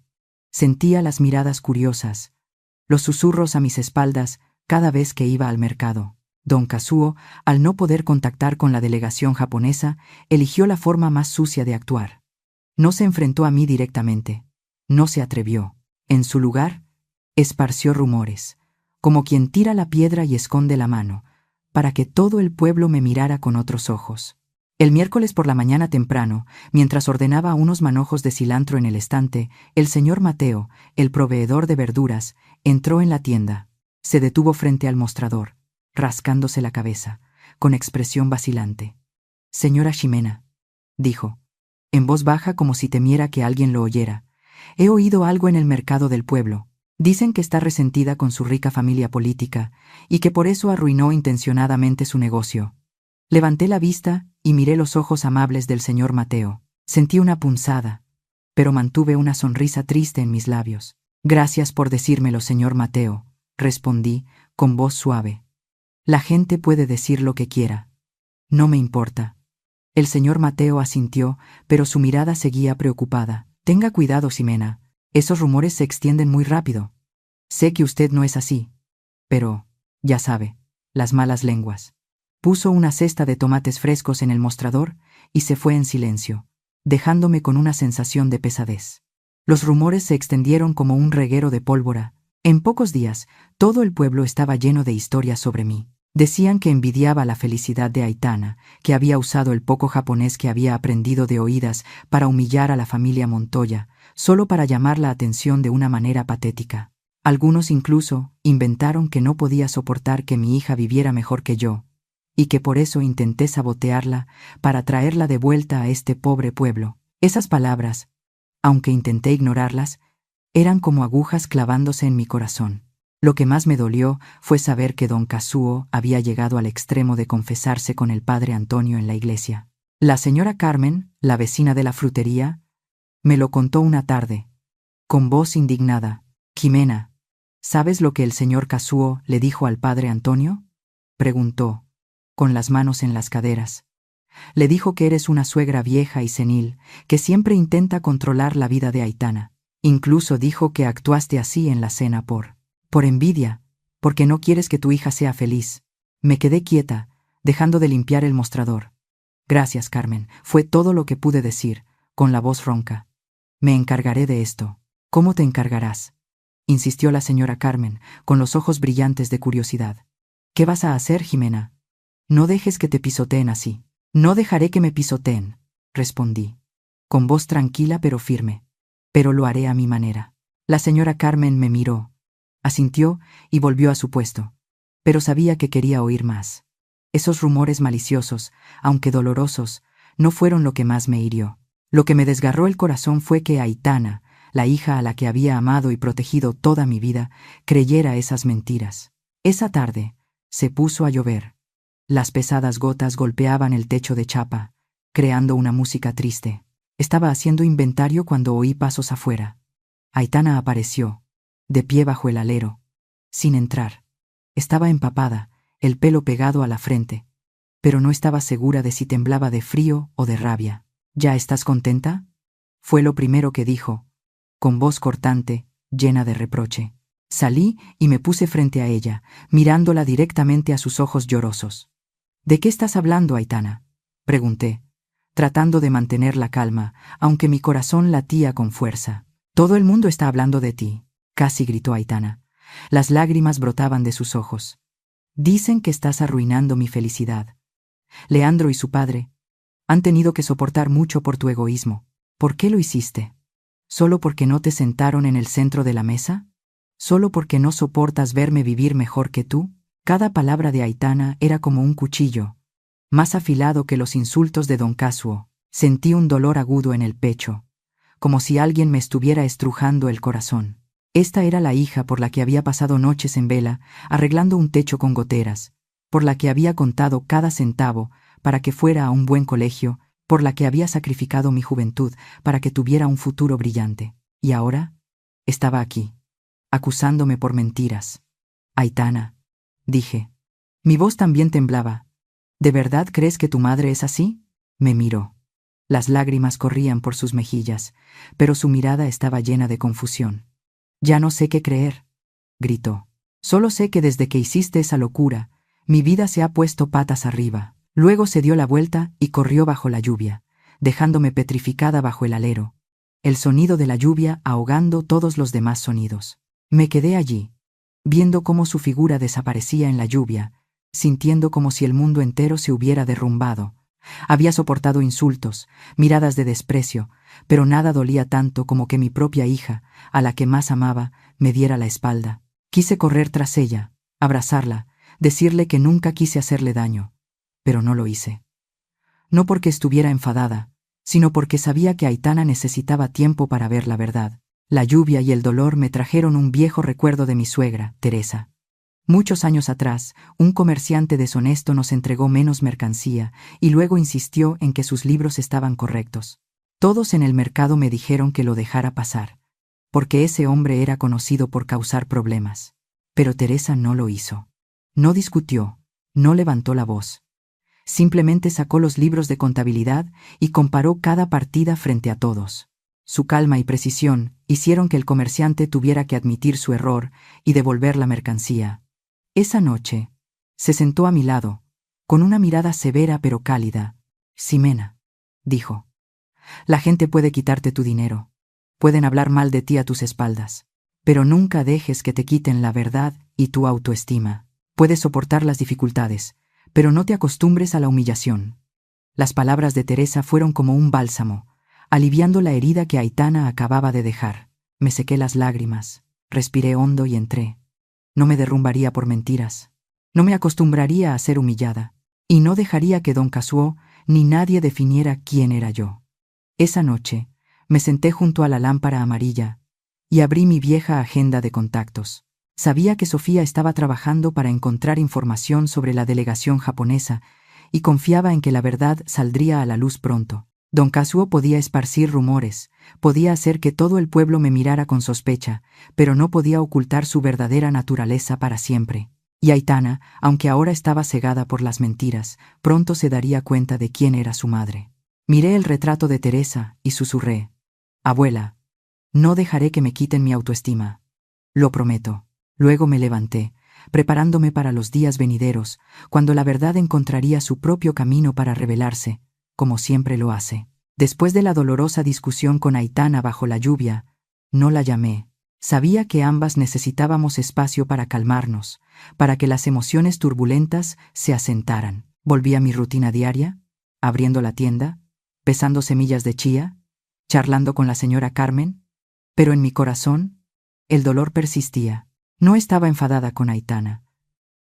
Sentía las miradas curiosas, los susurros a mis espaldas cada vez que iba al mercado. Don Kazuo, al no poder contactar con la delegación japonesa, eligió la forma más sucia de actuar. No se enfrentó a mí directamente. No se atrevió. En su lugar, esparció rumores, como quien tira la piedra y esconde la mano, para que todo el pueblo me mirara con otros ojos. El miércoles por la mañana temprano, mientras ordenaba unos manojos de cilantro en el estante, el señor Mateo, el proveedor de verduras, entró en la tienda. Se detuvo frente al mostrador, rascándose la cabeza, con expresión vacilante. «Señora Ximena», dijo, en voz baja como si temiera que alguien lo oyera, «he oído algo en el mercado del pueblo. Dicen que está resentida con su rica familia política y que por eso arruinó intencionadamente su negocio». Levanté la vista y miré los ojos amables del señor Mateo. Sentí una punzada, pero mantuve una sonrisa triste en mis labios. «Gracias por decírmelo, señor Mateo», respondí con voz suave. «La gente puede decir lo que quiera. No me importa». El señor Mateo asintió, pero su mirada seguía preocupada. «Tenga cuidado, Ximena. Esos rumores se extienden muy rápido. Sé que usted no es así, pero, ya sabe, las malas lenguas». Puso una cesta de tomates frescos en el mostrador y se fue en silencio, dejándome con una sensación de pesadez. Los rumores se extendieron como un reguero de pólvora. En pocos días, todo el pueblo estaba lleno de historias sobre mí. Decían que envidiaba la felicidad de Aitana, que había usado el poco japonés que había aprendido de oídas para humillar a la familia Montoya, solo para llamar la atención de una manera patética. Algunos incluso inventaron que no podía soportar que mi hija viviera mejor que yo, y que por eso intenté sabotearla para traerla de vuelta a este pobre pueblo. Esas palabras, aunque intenté ignorarlas, eran como agujas clavándose en mi corazón. Lo que más me dolió fue saber que don Kazuo había llegado al extremo de confesarse con el padre Antonio en la iglesia. La señora Carmen, la vecina de la frutería, me lo contó una tarde, con voz indignada. «Ximena, ¿sabes lo que el señor Kazuo le dijo al padre Antonio?», preguntó, con las manos en las caderas. «Le dijo que eres una suegra vieja y senil, que siempre intenta controlar la vida de Aitana. Incluso dijo que actuaste así en la cena por envidia, porque no quieres que tu hija sea feliz». Me quedé quieta, dejando de limpiar el mostrador. «Gracias, Carmen», fue todo lo que pude decir, con la voz ronca. «Me encargaré de esto». «¿Cómo te encargarás?», insistió la señora Carmen, con los ojos brillantes de curiosidad. «¿Qué vas a hacer, Ximena? No dejes que te pisoteen así». «No dejaré que me pisoteen», respondí, con voz tranquila pero firme. «Pero lo haré a mi manera». La señora Carmen me miró, asintió y volvió a su puesto. Pero sabía que quería oír más. Esos rumores maliciosos, aunque dolorosos, no fueron lo que más me hirió. Lo que me desgarró el corazón fue que Aitana, la hija a la que había amado y protegido toda mi vida, creyera esas mentiras. Esa tarde, se puso a llover. Las pesadas gotas golpeaban el techo de chapa, creando una música triste. Estaba haciendo inventario cuando oí pasos afuera. Aitana apareció, de pie bajo el alero, sin entrar. Estaba empapada, el pelo pegado a la frente, pero no estaba segura de si temblaba de frío o de rabia. «¿Ya estás contenta?», fue lo primero que dijo, con voz cortante, llena de reproche. Salí y me puse frente a ella, mirándola directamente a sus ojos llorosos. «¿De qué estás hablando, Aitana?», pregunté, tratando de mantener la calma, aunque mi corazón latía con fuerza. «Todo el mundo está hablando de ti», casi gritó Aitana. Las lágrimas brotaban de sus ojos. «Dicen que estás arruinando mi felicidad. Leandro y su padre han tenido que soportar mucho por tu egoísmo. ¿Por qué lo hiciste? ¿Solo porque no te sentaron en el centro de la mesa? ¿Solo porque no soportas verme vivir mejor que tú?». Cada palabra de Aitana era como un cuchillo, más afilado que los insultos de don Kazuo. Sentí un dolor agudo en el pecho, como si alguien me estuviera estrujando el corazón. Esta era la hija por la que había pasado noches en vela, arreglando un techo con goteras, por la que había contado cada centavo para que fuera a un buen colegio, por la que había sacrificado mi juventud para que tuviera un futuro brillante. Y ahora estaba aquí, acusándome por mentiras. «Aitana», dije. Mi voz también temblaba, ¿De verdad crees que tu madre es así? Me miró. Las lágrimas corrían por sus mejillas, pero su mirada estaba llena de confusión. Ya no sé qué creer, gritó. Solo sé que desde que hiciste esa locura, mi vida se ha puesto patas arriba. Luego se dio la vuelta y corrió bajo la lluvia, dejándome petrificada bajo el alero, el sonido de la lluvia ahogando todos los demás sonidos. Me quedé allí, viendo cómo su figura desaparecía en la lluvia, sintiendo como si el mundo entero se hubiera derrumbado. Había soportado insultos, miradas de desprecio, pero nada dolía tanto como que mi propia hija, a la que más amaba, me diera la espalda. Quise correr tras ella, abrazarla, decirle que nunca quise hacerle daño, pero no lo hice. No porque estuviera enfadada, sino porque sabía que Aitana necesitaba tiempo para ver la verdad. La lluvia y el dolor me trajeron un viejo recuerdo de mi suegra, Teresa. Muchos años atrás, un comerciante deshonesto nos entregó menos mercancía y luego insistió en que sus libros estaban correctos. Todos en el mercado me dijeron que lo dejara pasar, porque ese hombre era conocido por causar problemas. Pero Teresa no lo hizo. No discutió, no levantó la voz. Simplemente sacó los libros de contabilidad y comparó cada partida frente a todos. Su calma y precisión hicieron que el comerciante tuviera que admitir su error y devolver la mercancía. Esa noche, se sentó a mi lado, con una mirada severa pero cálida. «Ximena», dijo, «la gente puede quitarte tu dinero, pueden hablar mal de ti a tus espaldas, pero nunca dejes que te quiten la verdad y tu autoestima. Puedes soportar las dificultades, pero no te acostumbres a la humillación». Las palabras de Teresa fueron como un bálsamo, aliviando la herida que Aitana acababa de dejar. Me sequé las lágrimas, respiré hondo y entré. No me derrumbaría por mentiras. No me acostumbraría a ser humillada. Y no dejaría que don Casuó ni nadie definiera quién era yo. Esa noche, me senté junto a la lámpara amarilla y abrí mi vieja agenda de contactos. Sabía que Sofía estaba trabajando para encontrar información sobre la delegación japonesa y confiaba en que la verdad saldría a la luz pronto. Don Casuó podía esparcir rumores, podía hacer que todo el pueblo me mirara con sospecha, pero no podía ocultar su verdadera naturaleza para siempre. Y Aitana, aunque ahora estaba cegada por las mentiras, pronto se daría cuenta de quién era su madre. Miré el retrato de Teresa y susurré: «Abuela, no dejaré que me quiten mi autoestima. Lo prometo». Luego me levanté, preparándome para los días venideros, cuando la verdad encontraría su propio camino para revelarse, como siempre lo hace. Después de la dolorosa discusión con Aitana bajo la lluvia, no la llamé. Sabía que ambas necesitábamos espacio para calmarnos, para que las emociones turbulentas se asentaran. Volví a mi rutina diaria, abriendo la tienda, pesando semillas de chía, charlando con la señora Carmen, pero en mi corazón, el dolor persistía. No estaba enfadada con Aitana,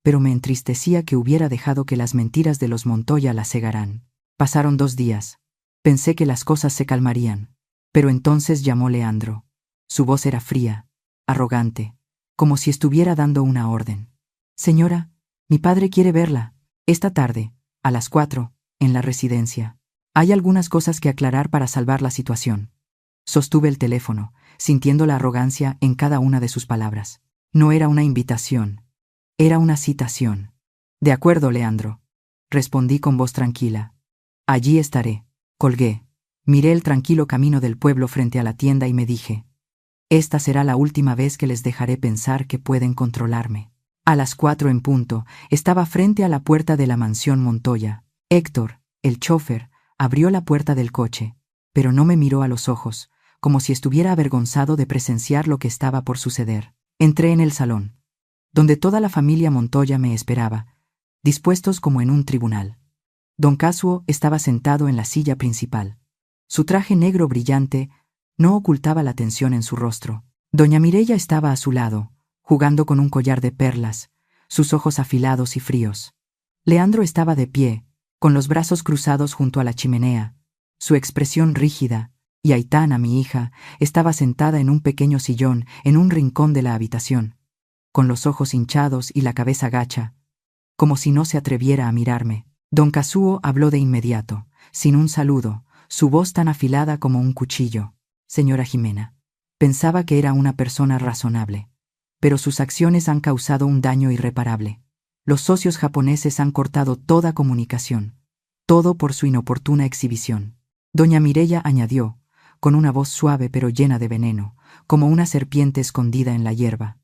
pero me entristecía que hubiera dejado que las mentiras de los Montoya la cegaran. Pasaron 2 días. Pensé que las cosas se calmarían, pero entonces llamó Leandro. Su voz era fría, arrogante, como si estuviera dando una orden. «Señora, mi padre quiere verla, esta tarde, a las 4, en la residencia. Hay algunas cosas que aclarar para salvar la situación». Sostuve el teléfono, sintiendo la arrogancia en cada una de sus palabras. No era una invitación, era una citación. «De acuerdo, Leandro», respondí con voz tranquila. «Allí estaré». Colgué. Miré el tranquilo camino del pueblo frente a la tienda y me dije: «Esta será la última vez que les dejaré pensar que pueden controlarme». A las 4 en punto, estaba frente a la puerta de la mansión Montoya. Héctor, el chófer, abrió la puerta del coche, pero no me miró a los ojos, como si estuviera avergonzado de presenciar lo que estaba por suceder. Entré en el salón, donde toda la familia Montoya me esperaba, dispuestos como en un tribunal. Don Casuó estaba sentado en la silla principal. Su traje negro brillante no ocultaba la tensión en su rostro. Doña Mireya estaba a su lado, jugando con un collar de perlas, sus ojos afilados y fríos. Leandro estaba de pie, con los brazos cruzados junto a la chimenea, su expresión rígida, y Aitana, mi hija, estaba sentada en un pequeño sillón en un rincón de la habitación, con los ojos hinchados y la cabeza gacha, como si no se atreviera a mirarme. Don Casuó habló de inmediato, sin un saludo, su voz tan afilada como un cuchillo. «Señora Ximena, pensaba que era una persona razonable, pero sus acciones han causado un daño irreparable. Los socios japoneses han cortado toda comunicación. Todo por su inoportuna exhibición. Doña Mireya añadió, con una voz suave pero llena de veneno, como una serpiente escondida en la hierba.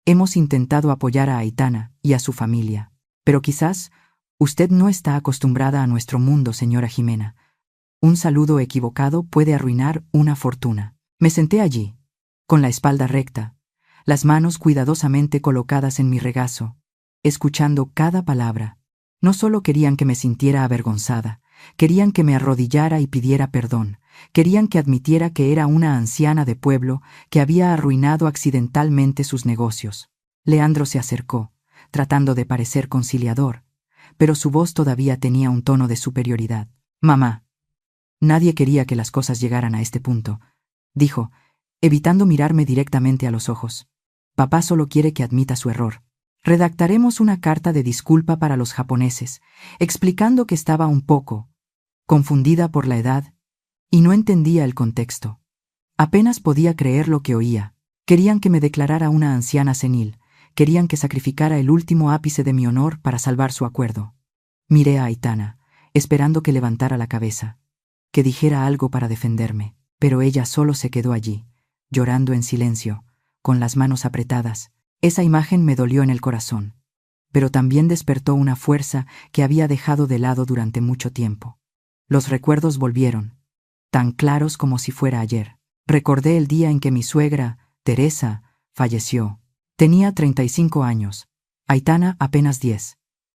Hemos intentado apoyar a Aitana y a su familia. Pero quizás usted no está acostumbrada a nuestro mundo, señora Jimena. Un saludo equivocado puede arruinar una fortuna. Me senté allí, con la espalda recta, las manos cuidadosamente colocadas en mi regazo, escuchando cada palabra. No solo querían que me sintiera avergonzada, querían que me arrodillara y pidiera perdón, querían que admitiera que era una anciana de pueblo que había arruinado accidentalmente sus negocios. Leandro se acercó, tratando de parecer conciliador, pero su voz todavía tenía un tono de superioridad. Mamá. Nadie quería que las cosas llegaran a este punto, dijo, evitando mirarme directamente a los ojos. Papá solo quiere que admita su error. Redactaremos una carta de disculpa para los japoneses, explicando que estaba un poco confundida por la edad y no entendía el contexto. Apenas podía creer lo que oía. Querían que me declarara una anciana senil, querían que sacrificara el último ápice de mi honor para salvar su acuerdo. Miré a Aitana, esperando que levantara la cabeza, que dijera algo para defenderme, pero ella solo se quedó allí, llorando en silencio, con las manos apretadas. Esa imagen me dolió en el corazón, pero también despertó una fuerza que había dejado de lado durante mucho tiempo. Los recuerdos volvieron, tan claros como si fuera ayer. Recordé el día en que mi suegra, Teresa, falleció. Tenía 35 años, Aitana apenas 10.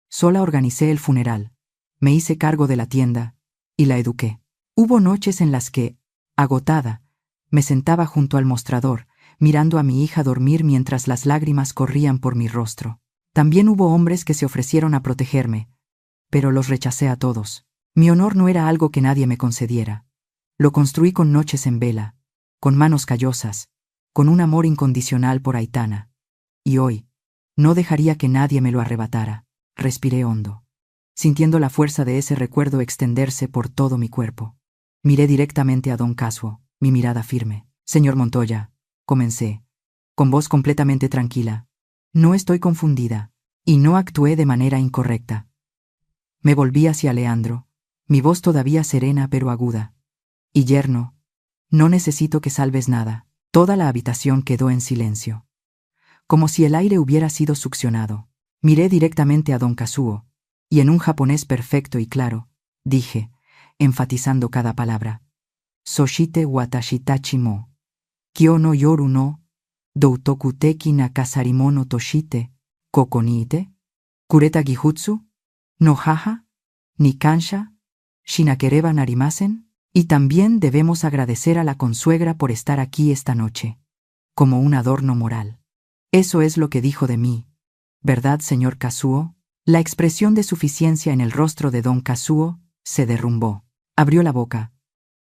Sola organicé el funeral, me hice cargo de la tienda y la eduqué. Hubo noches en las que, agotada, me sentaba junto al mostrador, mirando a mi hija dormir mientras las lágrimas corrían por mi rostro. También hubo hombres que se ofrecieron a protegerme, pero los rechacé a todos. Mi honor no era algo que nadie me concediera. Lo construí con noches en vela, con manos callosas, con un amor incondicional por Aitana. Y hoy, no dejaría que nadie me lo arrebatara. Respiré hondo, sintiendo la fuerza de ese recuerdo extenderse por todo mi cuerpo. Miré directamente a don Kazuo, mi mirada firme. Señor Montoya, comencé, con voz completamente tranquila. No estoy confundida, y no actué de manera incorrecta. Me volví hacia Leandro, mi voz todavía serena pero aguda. Y yerno, no necesito que salves nada. Toda la habitación quedó en silencio, como si el aire hubiera sido succionado. Miré directamente a don Kazuo, y en un japonés perfecto y claro, dije, enfatizando cada palabra: Soshite watashi tachi mo, kyo no yoru no, doutoku teki na kasarimo no toshite, koko ni ite, kureta gihutsu, no haha, ni kansha, shinakereba narimasen. Y también debemos agradecer a la consuegra por estar aquí esta noche, como un adorno moral. Eso es lo que dijo de mí, ¿verdad, señor Kazuo? La expresión de suficiencia en el rostro de don Kazuo se derrumbó. Abrió la boca,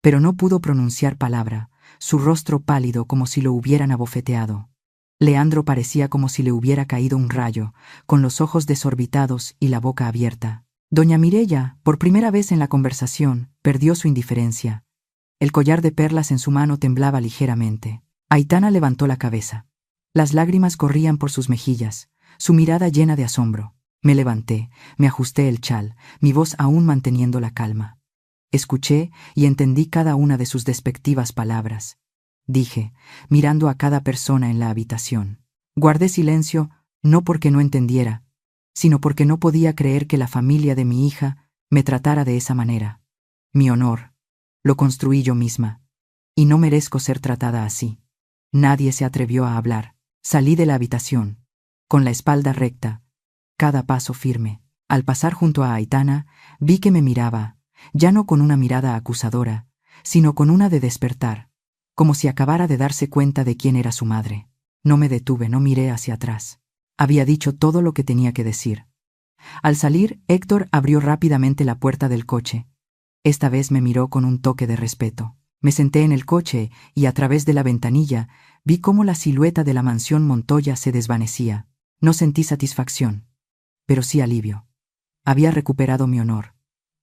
pero no pudo pronunciar palabra, su rostro pálido como si lo hubieran abofeteado. Leandro parecía como si le hubiera caído un rayo, con los ojos desorbitados y la boca abierta. Doña Mireya, por primera vez en la conversación, perdió su indiferencia. El collar de perlas en su mano temblaba ligeramente. Aitana levantó la cabeza. Las lágrimas corrían por sus mejillas, su mirada llena de asombro. Me levanté, me ajusté el chal, mi voz aún manteniendo la calma. Escuché y entendí cada una de sus despectivas palabras. Dije, mirando a cada persona en la habitación. Guardé silencio, no porque no entendiera, sino porque no podía creer que la familia de mi hija me tratara de esa manera. Mi honor, lo construí yo misma, y no merezco ser tratada así. Nadie se atrevió a hablar. Salí de la habitación, con la espalda recta, cada paso firme. Al pasar junto a Aitana, vi que me miraba, ya no con una mirada acusadora, sino con una de despertar, como si acabara de darse cuenta de quién era su madre. No me detuve, no miré hacia atrás. Había dicho todo lo que tenía que decir. Al salir, Héctor abrió rápidamente la puerta del coche. Esta vez me miró con un toque de respeto. Me senté en el coche y a través de la ventanilla vi cómo la silueta de la mansión Montoya se desvanecía. No sentí satisfacción, pero sí alivio. Había recuperado mi honor,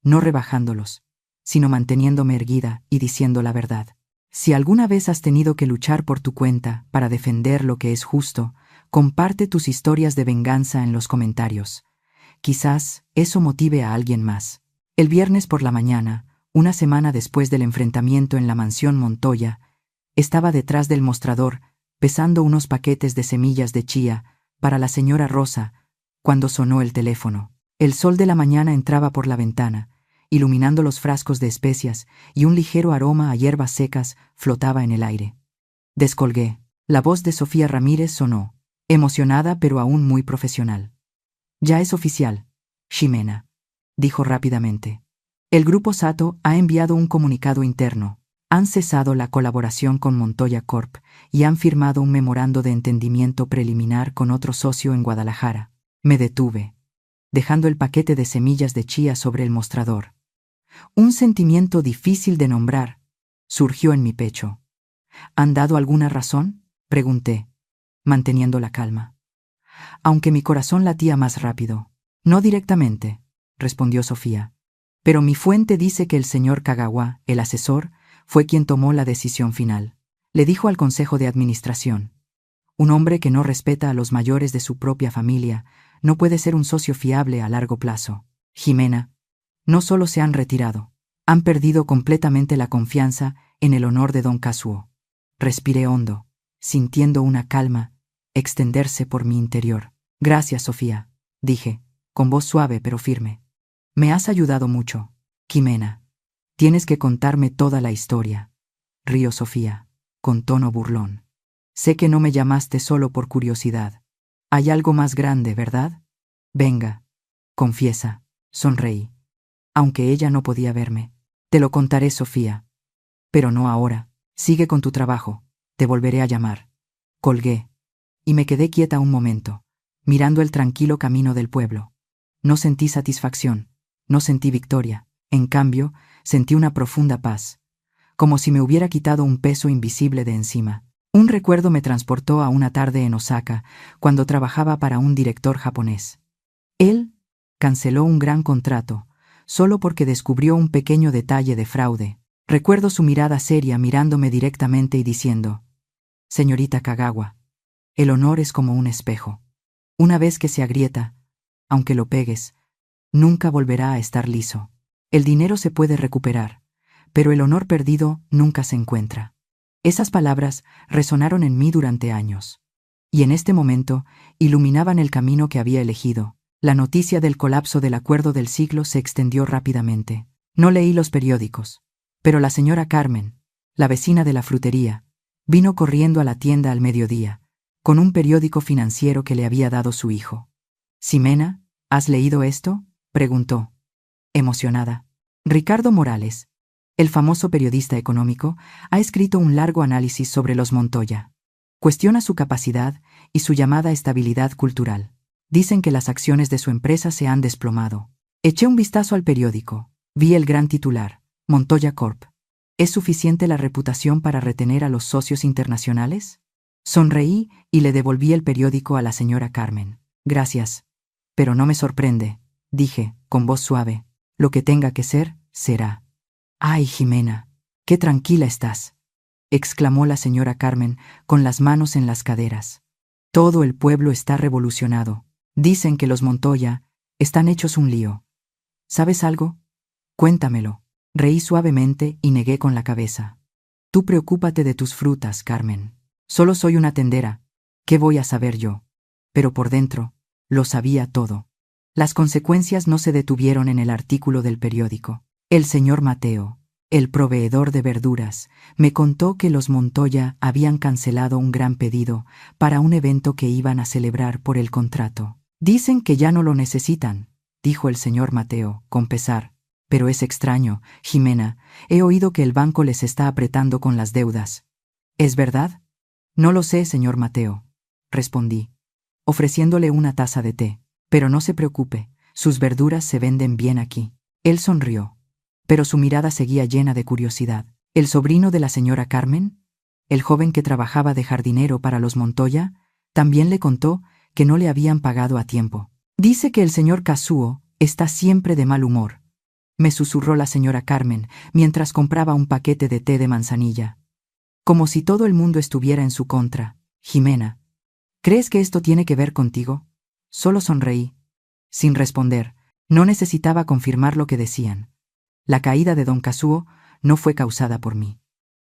no rebajándolos, sino manteniéndome erguida y diciendo la verdad. Si alguna vez has tenido que luchar por tu cuenta para defender lo que es justo, comparte tus historias de venganza en los comentarios. Quizás eso motive a alguien más. El viernes por la mañana, una semana después del enfrentamiento en la mansión Montoya, estaba detrás del mostrador, pesando unos paquetes de semillas de chía para la señora Rosa, cuando sonó el teléfono. El sol de la mañana entraba por la ventana, iluminando los frascos de especias, y un ligero aroma a hierbas secas flotaba en el aire. Descolgué. La voz de Sofía Ramírez sonó, emocionada pero aún muy profesional. «Ya es oficial, Ximena», dijo rápidamente. «El Grupo Sato ha enviado un comunicado interno. Han cesado la colaboración con Montoya Corp y han firmado un memorando de entendimiento preliminar con otro socio en Guadalajara». Me detuve, dejando el paquete de semillas de chía sobre el mostrador. Un sentimiento difícil de nombrar surgió en mi pecho. «¿Han dado alguna razón?», pregunté, manteniendo la calma. Aunque mi corazón latía más rápido. «No directamente», respondió Sofía. «Pero mi fuente dice que el señor Kagawa, el asesor, fue quien tomó la decisión final. Le dijo al Consejo de Administración. Un hombre que no respeta a los mayores de su propia familia no puede ser un socio fiable a largo plazo. Ximena, no solo se han retirado, han perdido completamente la confianza en el honor de don Kazuo». Respiré hondo, sintiendo una calma extenderse por mi interior. «Gracias, Sofía», dije, con voz suave pero firme. «Me has ayudado mucho, Ximena. Tienes que contarme toda la historia». Río Sofía, con tono burlón. «Sé que no me llamaste solo por curiosidad. Hay algo más grande, ¿verdad? Venga, confiesa». Sonreí, aunque ella no podía verme. «Te lo contaré, Sofía. Pero no ahora. Sigue con tu trabajo. Te volveré a llamar». Colgué, y me quedé quieta un momento, mirando el tranquilo camino del pueblo. No sentí satisfacción, no sentí victoria. En cambio, sentí una profunda paz, como si me hubiera quitado un peso invisible de encima. Un recuerdo me transportó a una tarde en Osaka, cuando trabajaba para un director japonés. Él canceló un gran contrato, solo porque descubrió un pequeño detalle de fraude. Recuerdo su mirada seria mirándome directamente y diciendo: «Señorita Kagawa, el honor es como un espejo. Una vez que se agrieta, aunque lo pegues, nunca volverá a estar liso. El dinero se puede recuperar, pero el honor perdido nunca se encuentra». Esas palabras resonaron en mí durante años, y en este momento iluminaban el camino que había elegido. La noticia del colapso del acuerdo del siglo se extendió rápidamente. No leí los periódicos, pero la señora Carmen, la vecina de la frutería, vino corriendo a la tienda al mediodía, con un periódico financiero que le había dado su hijo. «Ximena, ¿has leído esto?», preguntó, emocionada. «Ricardo Morales, el famoso periodista económico, ha escrito un largo análisis sobre los Montoya. Cuestiona su capacidad y su llamada estabilidad cultural. Dicen que las acciones de su empresa se han desplomado». Eché un vistazo al periódico. Vi el gran titular: «Montoya Corp. ¿Es suficiente la reputación para retener a los socios internacionales?». Sonreí y le devolví el periódico a la señora Carmen. «Gracias. Pero no me sorprende», dije, con voz suave. «Lo que tenga que ser, será». «Ay, Ximena, qué tranquila estás», exclamó la señora Carmen con las manos en las caderas. «Todo el pueblo está revolucionado. Dicen que los Montoya están hechos un lío. ¿Sabes algo? Cuéntamelo». Reí suavemente y negué con la cabeza. «Tú preocúpate de tus frutas, Carmen. Solo soy una tendera. ¿Qué voy a saber yo?». Pero por dentro, lo sabía todo. Las consecuencias no se detuvieron en el artículo del periódico. El señor Mateo, el proveedor de verduras, me contó que los Montoya habían cancelado un gran pedido para un evento que iban a celebrar por el contrato. «Dicen que ya no lo necesitan», dijo el señor Mateo, con pesar. «Pero es extraño, Ximena. He oído que el banco les está apretando con las deudas. ¿Es verdad?». «No lo sé, señor Mateo», respondí, ofreciéndole una taza de té. «Pero no se preocupe, sus verduras se venden bien aquí». Él sonrió, pero su mirada seguía llena de curiosidad. «¿El sobrino de la señora Carmen, el joven que trabajaba de jardinero para los Montoya, también le contó que no le habían pagado a tiempo? Dice que el señor Kazuo está siempre de mal humor», me susurró la señora Carmen mientras compraba un paquete de té de manzanilla. «Como si todo el mundo estuviera en su contra. Ximena, ¿crees que esto tiene que ver contigo?». Solo sonreí. sin responder. No necesitaba confirmar lo que decían. La caída de don Kazuo no fue causada por mí.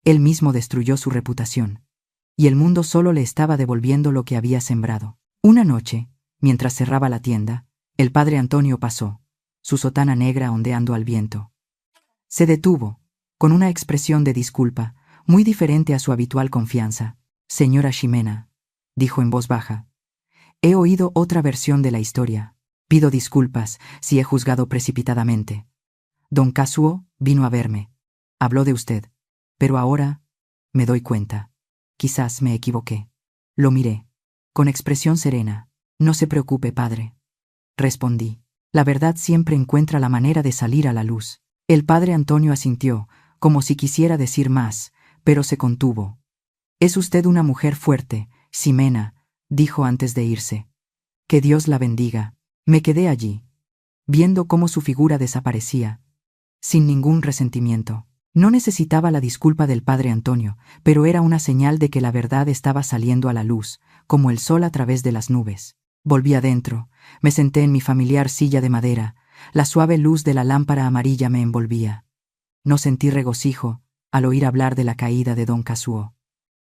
Él mismo destruyó su reputación. Y el mundo solo le estaba devolviendo lo que había sembrado. Una noche, mientras cerraba la tienda, el padre Antonio pasó, su sotana negra ondeando al viento. Se detuvo, con una expresión de disculpa, muy diferente a su habitual confianza. Señora Ximena, dijo en voz baja, he oído otra versión de la historia. Pido disculpas si he juzgado precipitadamente. Don Kazuo vino a verme. Habló de usted. Pero ahora me doy cuenta. Quizás me equivoqué. Lo miré, con expresión serena. No se preocupe, padre. Respondí. La verdad siempre encuentra la manera de salir a la luz. El padre Antonio asintió, como si quisiera decir más, pero se contuvo. Es usted una mujer fuerte, Ximena, dijo antes de irse. Que Dios la bendiga. Me quedé allí, viendo cómo su figura desaparecía, sin ningún resentimiento. No necesitaba la disculpa del padre Antonio, pero era una señal de que la verdad estaba saliendo a la luz, como el sol a través de las nubes. Volví adentro, me senté en mi familiar silla de madera, la suave luz de la lámpara amarilla me envolvía. No sentí regocijo al oír hablar de la caída de don Kazuo.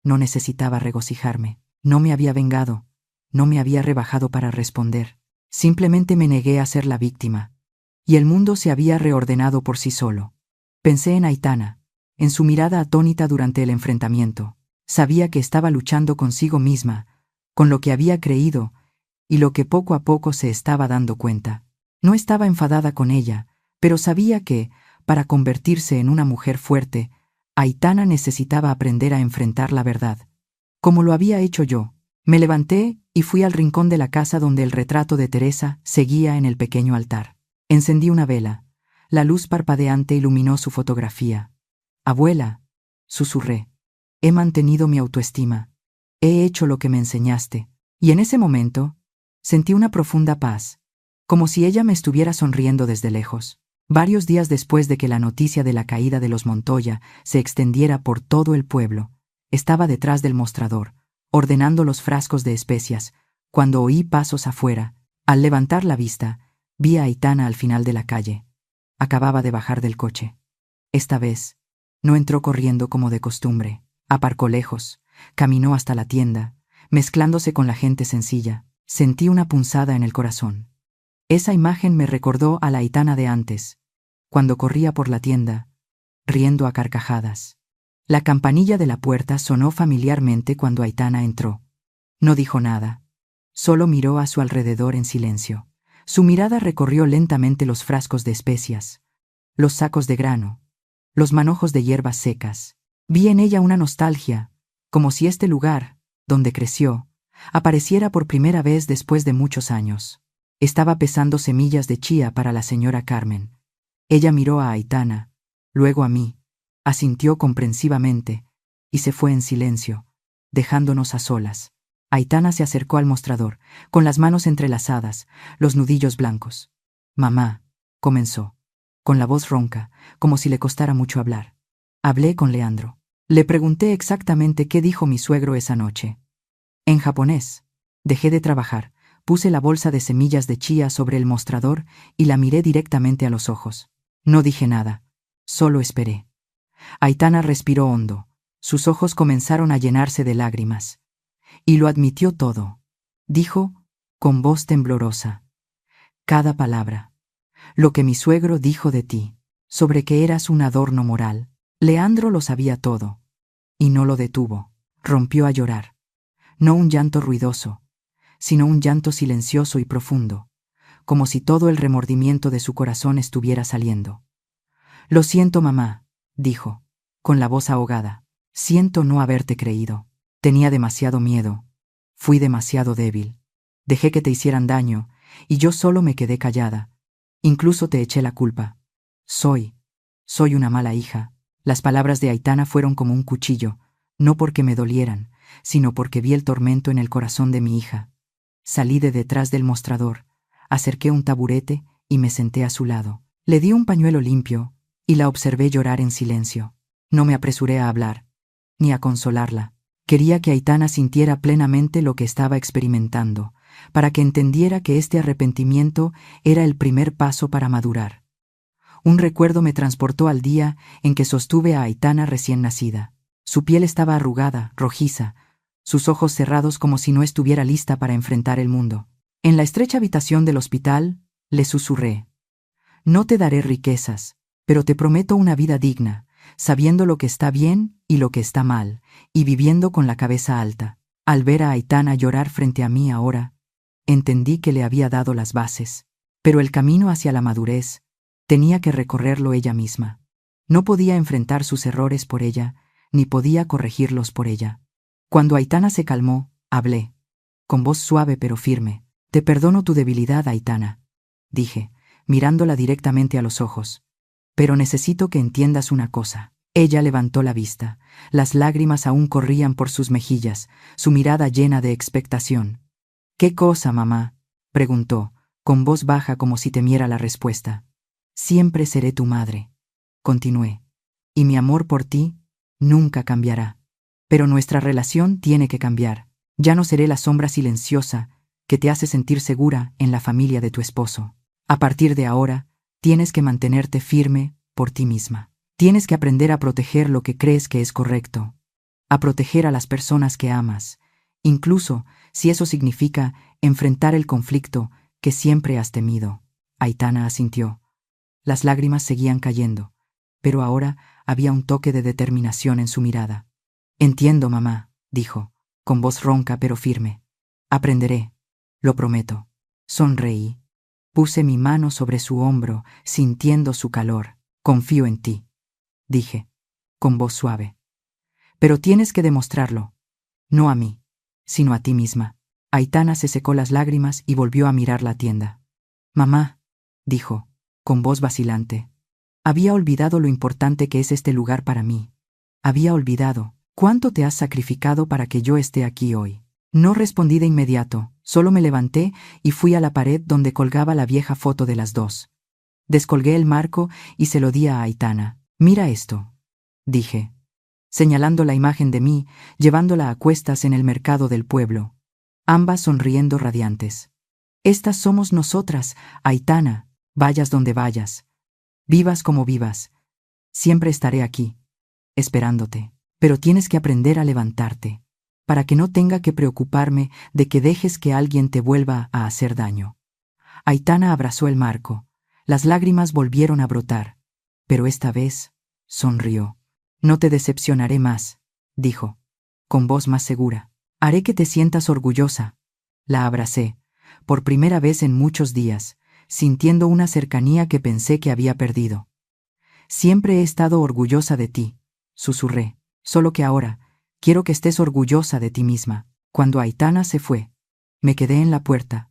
No necesitaba regocijarme, no me había vengado, no me había rebajado para responder. Simplemente me negué a ser la víctima, y el mundo se había reordenado por sí solo. Pensé en Aitana, en su mirada atónita durante el enfrentamiento. Sabía que estaba luchando consigo misma, con lo que había creído, y lo que poco a poco se estaba dando cuenta. No estaba enfadada con ella, pero sabía que, para convertirse en una mujer fuerte, Aitana necesitaba aprender a enfrentar la verdad. Como lo había hecho yo. Me levanté y fui al rincón de la casa donde el retrato de Teresa seguía en el pequeño altar. Encendí una vela. La luz parpadeante iluminó su fotografía. Abuela, susurré, he mantenido mi autoestima. He hecho lo que me enseñaste. Y en ese momento, sentí una profunda paz, como si ella me estuviera sonriendo desde lejos. Varios días después de que la noticia de la caída de los Montoya se extendiera por todo el pueblo, estaba detrás del mostrador, ordenando los frascos de especias, cuando oí pasos afuera. Al levantar la vista, vi a Aitana al final de la calle. Acababa de bajar del coche. Esta vez, no entró corriendo como de costumbre. Aparcó lejos, caminó hasta la tienda, mezclándose con la gente sencilla. Sentí una punzada en el corazón. Esa imagen me recordó a la Aitana de antes, cuando corría por la tienda, riendo a carcajadas. La campanilla de la puerta sonó familiarmente cuando Aitana entró. No dijo nada. Solo miró a su alrededor en silencio. Su mirada recorrió lentamente los frascos de especias, los sacos de grano, los manojos de hierbas secas. Vi en ella una nostalgia, como si este lugar, donde creció, apareciera por primera vez después de muchos años. Estaba pesando semillas de chía para la señora Carmen. Ella miró a Aitana, luego a mí. Asintió comprensivamente, y se fue en silencio, dejándonos a solas. Aitana se acercó al mostrador, con las manos entrelazadas, los nudillos blancos. Mamá, comenzó, con la voz ronca, como si le costara mucho hablar. Hablé con Leandro. Le pregunté exactamente qué dijo mi suegro esa noche. En japonés. Dejé de trabajar, puse la bolsa de semillas de chía sobre el mostrador y la miré directamente a los ojos. No dije nada, solo esperé. Aitana respiró hondo. Sus ojos comenzaron a llenarse de lágrimas. Y lo admitió todo. Dijo, con voz temblorosa, cada palabra. Lo que mi suegro dijo de ti, sobre que eras un adorno moral. Leandro lo sabía todo. Y no lo detuvo. Rompió a llorar. No un llanto ruidoso, sino un llanto silencioso y profundo, como si todo el remordimiento de su corazón estuviera saliendo. Lo siento, mamá, dijo, con la voz ahogada. Siento no haberte creído. Tenía demasiado miedo. Fui demasiado débil. Dejé que te hicieran daño, y yo solo me quedé callada. Incluso te eché la culpa. Soy una mala hija. Las palabras de Aitana fueron como un cuchillo, no porque me dolieran, sino porque vi el tormento en el corazón de mi hija. Salí de detrás del mostrador, acerqué un taburete y me senté a su lado. Le di un pañuelo limpio y la observé llorar en silencio. No me apresuré a hablar, ni a consolarla. Quería que Aitana sintiera plenamente lo que estaba experimentando, para que entendiera que este arrepentimiento era el primer paso para madurar. Un recuerdo me transportó al día en que sostuve a Aitana recién nacida. Su piel estaba arrugada, rojiza, sus ojos cerrados como si no estuviera lista para enfrentar el mundo. En la estrecha habitación del hospital, le susurré: no te daré riquezas, pero te prometo una vida digna, sabiendo lo que está bien y lo que está mal, y viviendo con la cabeza alta. Al ver a Aitana llorar frente a mí ahora, entendí que le había dado las bases, pero el camino hacia la madurez tenía que recorrerlo ella misma. No podía enfrentar sus errores por ella, ni podía corregirlos por ella. Cuando Aitana se calmó, hablé, con voz suave pero firme. Te perdono tu debilidad, Aitana, dije, mirándola directamente a los ojos. Pero necesito que entiendas una cosa. Ella levantó la vista. Las lágrimas aún corrían por sus mejillas, su mirada llena de expectación. ¿Qué cosa, mamá?, preguntó, con voz baja como si temiera la respuesta. Siempre seré tu madre, continué, y mi amor por ti nunca cambiará. Pero nuestra relación tiene que cambiar. Ya no seré la sombra silenciosa que te hace sentir segura en la familia de tu esposo. A partir de ahora, tienes que mantenerte firme por ti misma. Tienes que aprender a proteger lo que crees que es correcto, a proteger a las personas que amas, incluso si eso significa enfrentar el conflicto que siempre has temido. Aitana asintió. Las lágrimas seguían cayendo, pero ahora había un toque de determinación en su mirada. Entiendo, mamá, dijo, con voz ronca pero firme. Aprenderé, lo prometo. Sonreí. Puse mi mano sobre su hombro, sintiendo su calor. Confío en ti, dije, con voz suave. Pero tienes que demostrarlo, no a mí, sino a ti misma. Aitana se secó las lágrimas y volvió a mirar la tienda. Mamá, dijo, con voz vacilante. Había olvidado lo importante que es este lugar para mí. Había olvidado cuánto te has sacrificado para que yo esté aquí hoy. No respondí de inmediato, solo me levanté y fui a la pared donde colgaba la vieja foto de las dos. Descolgué el marco y se lo di a Aitana. Mira esto, dije, señalando la imagen de mí, llevándola a cuestas en el mercado del pueblo, ambas sonriendo radiantes. Estas somos nosotras, Aitana, vayas donde vayas, vivas como vivas. Siempre estaré aquí, esperándote, pero tienes que aprender a levantarte, para que no tenga que preocuparme de que dejes que alguien te vuelva a hacer daño. Aitana abrazó el marco. Las lágrimas volvieron a brotar, pero esta vez sonrió. No te decepcionaré más, dijo, con voz más segura. Haré que te sientas orgullosa. La abracé, por primera vez en muchos días, sintiendo una cercanía que pensé que había perdido. Siempre he estado orgullosa de ti, susurré, solo que ahora quiero que estés orgullosa de ti misma. Cuando Aitana se fue, me quedé en la puerta,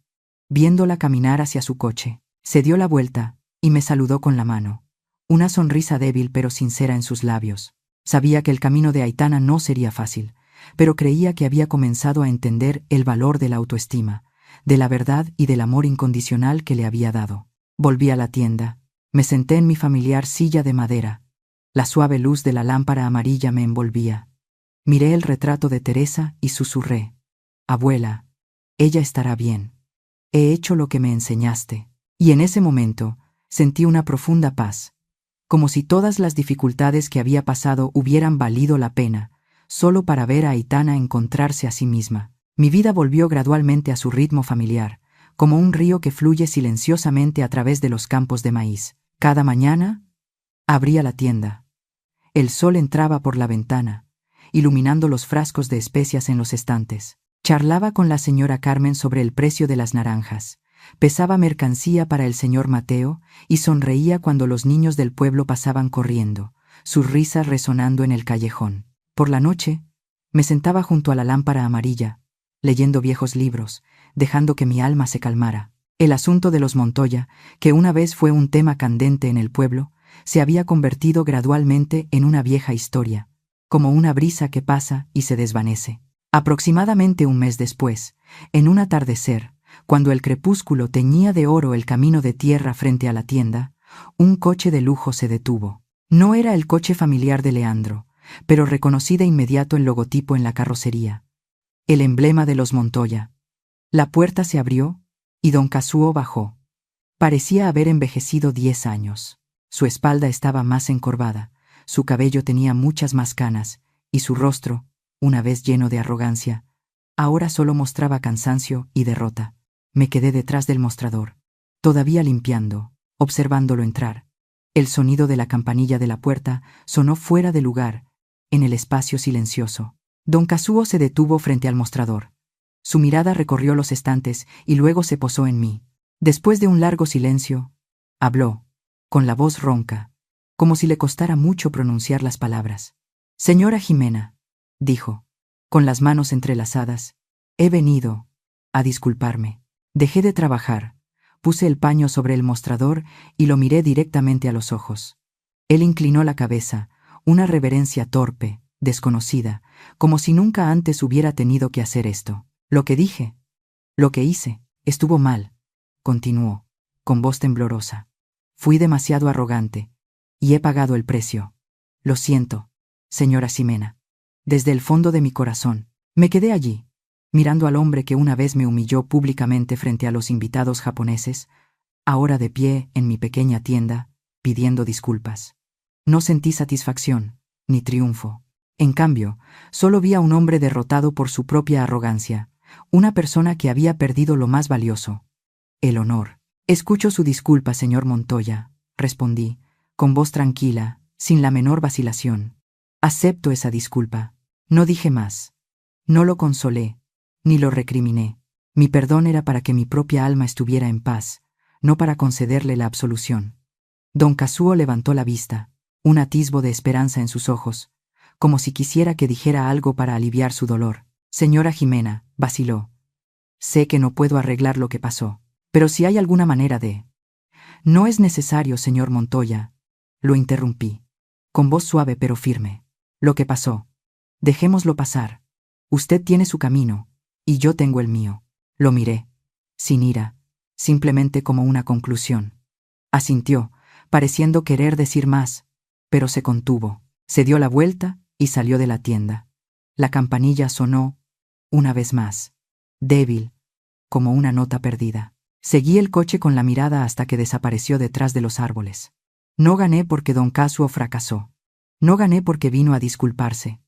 viéndola caminar hacia su coche. Se dio la vuelta y me saludó con la mano, una sonrisa débil pero sincera en sus labios. Sabía que el camino de Aitana no sería fácil, pero creía que había comenzado a entender el valor de la autoestima, de la verdad y del amor incondicional que le había dado. Volví a la tienda, me senté en mi familiar silla de madera. La suave luz de la lámpara amarilla me envolvía. Miré el retrato de Teresa y susurré: Abuela, ella estará bien. He hecho lo que me enseñaste. Y en ese momento sentí una profunda paz, como si todas las dificultades que había pasado hubieran valido la pena, solo para ver a Aitana encontrarse a sí misma. Mi vida volvió gradualmente a su ritmo familiar, como un río que fluye silenciosamente a través de los campos de maíz. Cada mañana abría la tienda. El sol entraba por la ventana, iluminando los frascos de especias en los estantes. Charlaba con la señora Carmen sobre el precio de las naranjas. Pesaba mercancía para el señor Mateo y sonreía cuando los niños del pueblo pasaban corriendo, sus risas resonando en el callejón. Por la noche, me sentaba junto a la lámpara amarilla, leyendo viejos libros, dejando que mi alma se calmara. El asunto de los Montoya, que una vez fue un tema candente en el pueblo, se había convertido gradualmente en una vieja historia, como una brisa que pasa y se desvanece. Aproximadamente un mes después, en un atardecer, cuando el crepúsculo teñía de oro el camino de tierra frente a la tienda, un coche de lujo se detuvo. No era el coche familiar de Leandro, pero reconocí de inmediato el logotipo en la carrocería. El emblema de los Montoya. La puerta se abrió, y don Kazuo bajó. Parecía haber envejecido 10 años. Su espalda estaba más encorvada, su cabello tenía muchas más canas, y su rostro, una vez lleno de arrogancia, ahora solo mostraba cansancio y derrota. Me quedé detrás del mostrador, todavía limpiando, observándolo entrar. El sonido de la campanilla de la puerta sonó fuera de lugar, en el espacio silencioso. Don Kazuo se detuvo frente al mostrador. Su mirada recorrió los estantes y luego se posó en mí. Después de un largo silencio, habló, con la voz ronca, como si le costara mucho pronunciar las palabras. «Señora Jimena», dijo, con las manos entrelazadas, «he venido a disculparme. Dejé de trabajar, puse el paño sobre el mostrador y lo miré directamente a los ojos. Él inclinó la cabeza, una reverencia torpe, desconocida, como si nunca antes hubiera tenido que hacer esto. Lo que dije, lo que hice, estuvo mal», continuó, con voz temblorosa. «Fui demasiado arrogante, y he pagado el precio. Lo siento, señora Ximena. Desde el fondo de mi corazón». Me quedé allí, mirando al hombre que una vez me humilló públicamente frente a los invitados japoneses, ahora de pie en mi pequeña tienda, pidiendo disculpas. No sentí satisfacción, ni triunfo. En cambio, solo vi a un hombre derrotado por su propia arrogancia, una persona que había perdido lo más valioso, el honor. «Escucho su disculpa, señor Montoya», respondí, con voz tranquila, sin la menor vacilación. «Acepto esa disculpa». No dije más. No lo consolé, ni lo recriminé. Mi perdón era para que mi propia alma estuviera en paz, no para concederle la absolución. Don Kazuo levantó la vista, un atisbo de esperanza en sus ojos, como si quisiera que dijera algo para aliviar su dolor. «Señora Jimena», vaciló, «sé que no puedo arreglar lo que pasó, pero si hay alguna manera de...». «No es necesario, señor Montoya», lo interrumpí, con voz suave pero firme. «Lo que pasó, dejémoslo pasar. Usted tiene su camino, y yo tengo el mío». Lo miré, sin ira, simplemente como una conclusión. Asintió, pareciendo querer decir más, pero se contuvo. Se dio la vuelta y salió de la tienda. La campanilla sonó, una vez más, débil, como una nota perdida. Seguí el coche con la mirada hasta que desapareció detrás de los árboles. No gané porque don Kazuo fracasó. No gané porque vino a disculparse.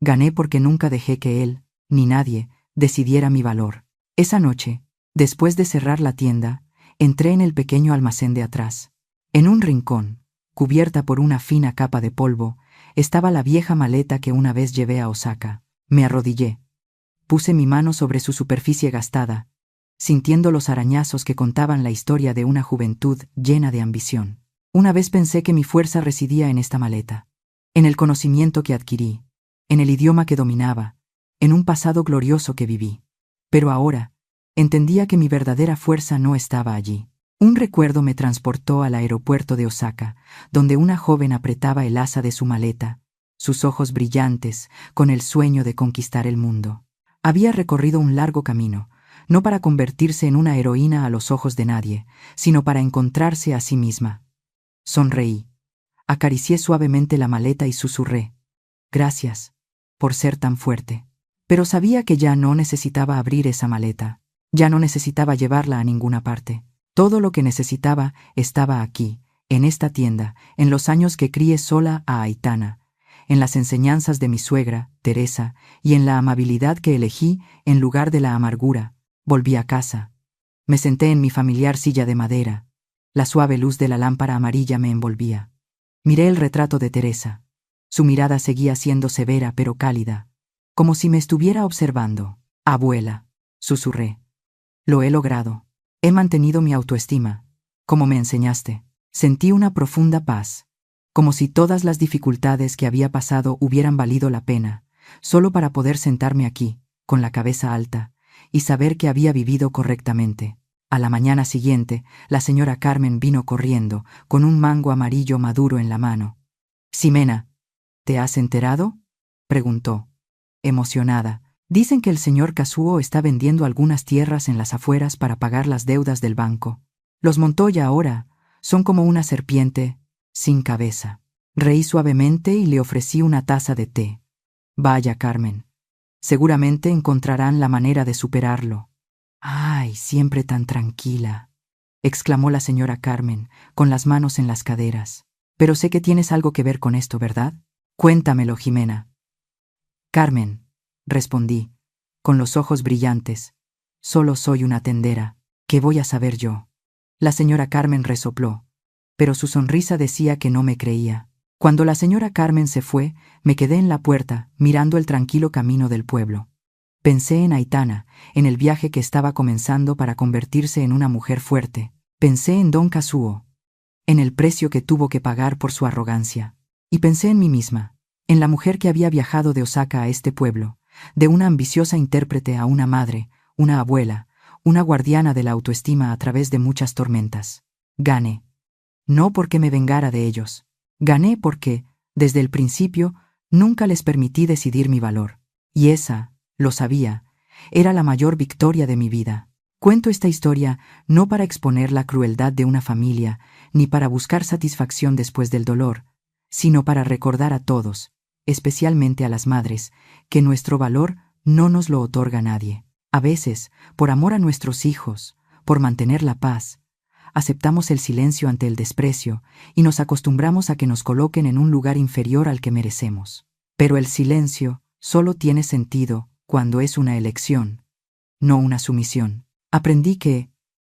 Gané porque nunca dejé que él, ni nadie, decidiera mi valor. Esa noche, después de cerrar la tienda, entré en el pequeño almacén de atrás. En un rincón, cubierta por una fina capa de polvo, estaba la vieja maleta que una vez llevé a Osaka. Me arrodillé. Puse mi mano sobre su superficie gastada, sintiendo los arañazos que contaban la historia de una juventud llena de ambición. Una vez pensé que mi fuerza residía en esta maleta, en el conocimiento que adquirí, en el idioma que dominaba, en un pasado glorioso que viví. Pero ahora, entendía que mi verdadera fuerza no estaba allí. Un recuerdo me transportó al aeropuerto de Osaka, donde una joven apretaba el asa de su maleta, sus ojos brillantes, con el sueño de conquistar el mundo. Había recorrido un largo camino, no para convertirse en una heroína a los ojos de nadie, sino para encontrarse a sí misma. Sonreí. Acaricié suavemente la maleta y susurré: «Gracias por ser tan fuerte». Pero sabía que ya no necesitaba abrir esa maleta, ya no necesitaba llevarla a ninguna parte. Todo lo que necesitaba estaba aquí, en esta tienda, en los años que crié sola a Aitana, en las enseñanzas de mi suegra, Teresa, y en la amabilidad que elegí en lugar de la amargura. Volví a casa. Me senté en mi familiar silla de madera. La suave luz de la lámpara amarilla me envolvía. Miré el retrato de Teresa. Su mirada seguía siendo severa pero cálida, como si me estuviera observando. «Abuela», susurré. «Lo he logrado. He mantenido mi autoestima, como me enseñaste». Sentí una profunda paz, como si todas las dificultades que había pasado hubieran valido la pena, solo para poder sentarme aquí, con la cabeza alta, y saber que había vivido correctamente. A la mañana siguiente, la señora Carmen vino corriendo, con un mango amarillo maduro en la mano. «Ximena, ¿te has enterado?», preguntó, emocionada. «Dicen que el señor Kazuo está vendiendo algunas tierras en las afueras para pagar las deudas del banco. Los Montoya ahora son como una serpiente sin cabeza». Reí suavemente y le ofrecí una taza de té. «Vaya, Carmen. Seguramente encontrarán la manera de superarlo». ¡Ay, siempre tan tranquila!, exclamó la señora Carmen, con las manos en las caderas. Pero sé que tienes algo que ver con esto, ¿verdad? Cuéntamelo, Jimena. Carmen, respondí, con los ojos brillantes. Solo soy una tendera. ¿Qué voy a saber yo? La señora Carmen resopló, pero su sonrisa decía que no me creía. Cuando la señora Carmen se fue, me quedé en la puerta, mirando el tranquilo camino del pueblo. Pensé en Aitana, en el viaje que estaba comenzando para convertirse en una mujer fuerte. Pensé en don Kazuo, en el precio que tuvo que pagar por su arrogancia. Y pensé en mí misma, en la mujer que había viajado de Osaka a este pueblo, de una ambiciosa intérprete a una madre, una abuela, una guardiana de la autoestima a través de muchas tormentas. Gané. No porque me vengara de ellos. Gané porque, desde el principio, nunca les permití decidir mi valor. Y esa, lo sabía, era la mayor victoria de mi vida. Cuento esta historia no para exponer la crueldad de una familia, ni para buscar satisfacción después del dolor, sino para recordar a todos, especialmente a las madres, que nuestro valor no nos lo otorga nadie. A veces, por amor a nuestros hijos, por mantener la paz, aceptamos el silencio ante el desprecio y nos acostumbramos a que nos coloquen en un lugar inferior al que merecemos. Pero el silencio solo tiene sentido cuando es una elección, no una sumisión. Aprendí que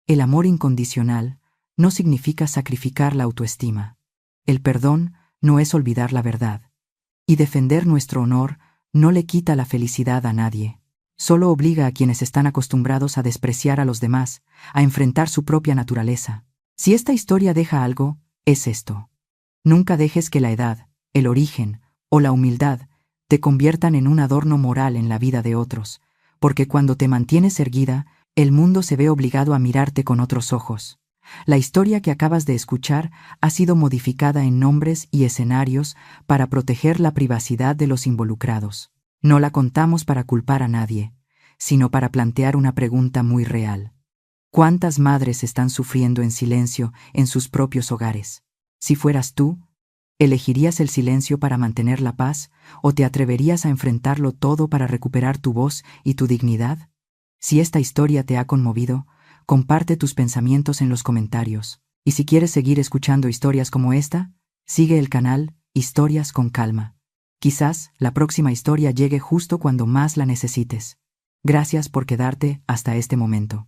el amor incondicional no significa sacrificar la autoestima. El perdón no es olvidar la verdad. Y defender nuestro honor no le quita la felicidad a nadie. Solo obliga a quienes están acostumbrados a despreciar a los demás, a enfrentar su propia naturaleza. Si esta historia deja algo, es esto. Nunca dejes que la edad, el origen o la humildad te conviertan en un adorno moral en la vida de otros, porque cuando te mantienes erguida, el mundo se ve obligado a mirarte con otros ojos. La historia que acabas de escuchar ha sido modificada en nombres y escenarios para proteger la privacidad de los involucrados. No la contamos para culpar a nadie, sino para plantear una pregunta muy real. ¿Cuántas madres están sufriendo en silencio en sus propios hogares? Si fueras tú, ¿elegirías el silencio para mantener la paz o te atreverías a enfrentarlo todo para recuperar tu voz y tu dignidad? Si esta historia te ha conmovido, comparte tus pensamientos en los comentarios. Y si quieres seguir escuchando historias como esta, sigue el canal Historias con Calma. Quizás la próxima historia llegue justo cuando más la necesites. Gracias por quedarte hasta este momento.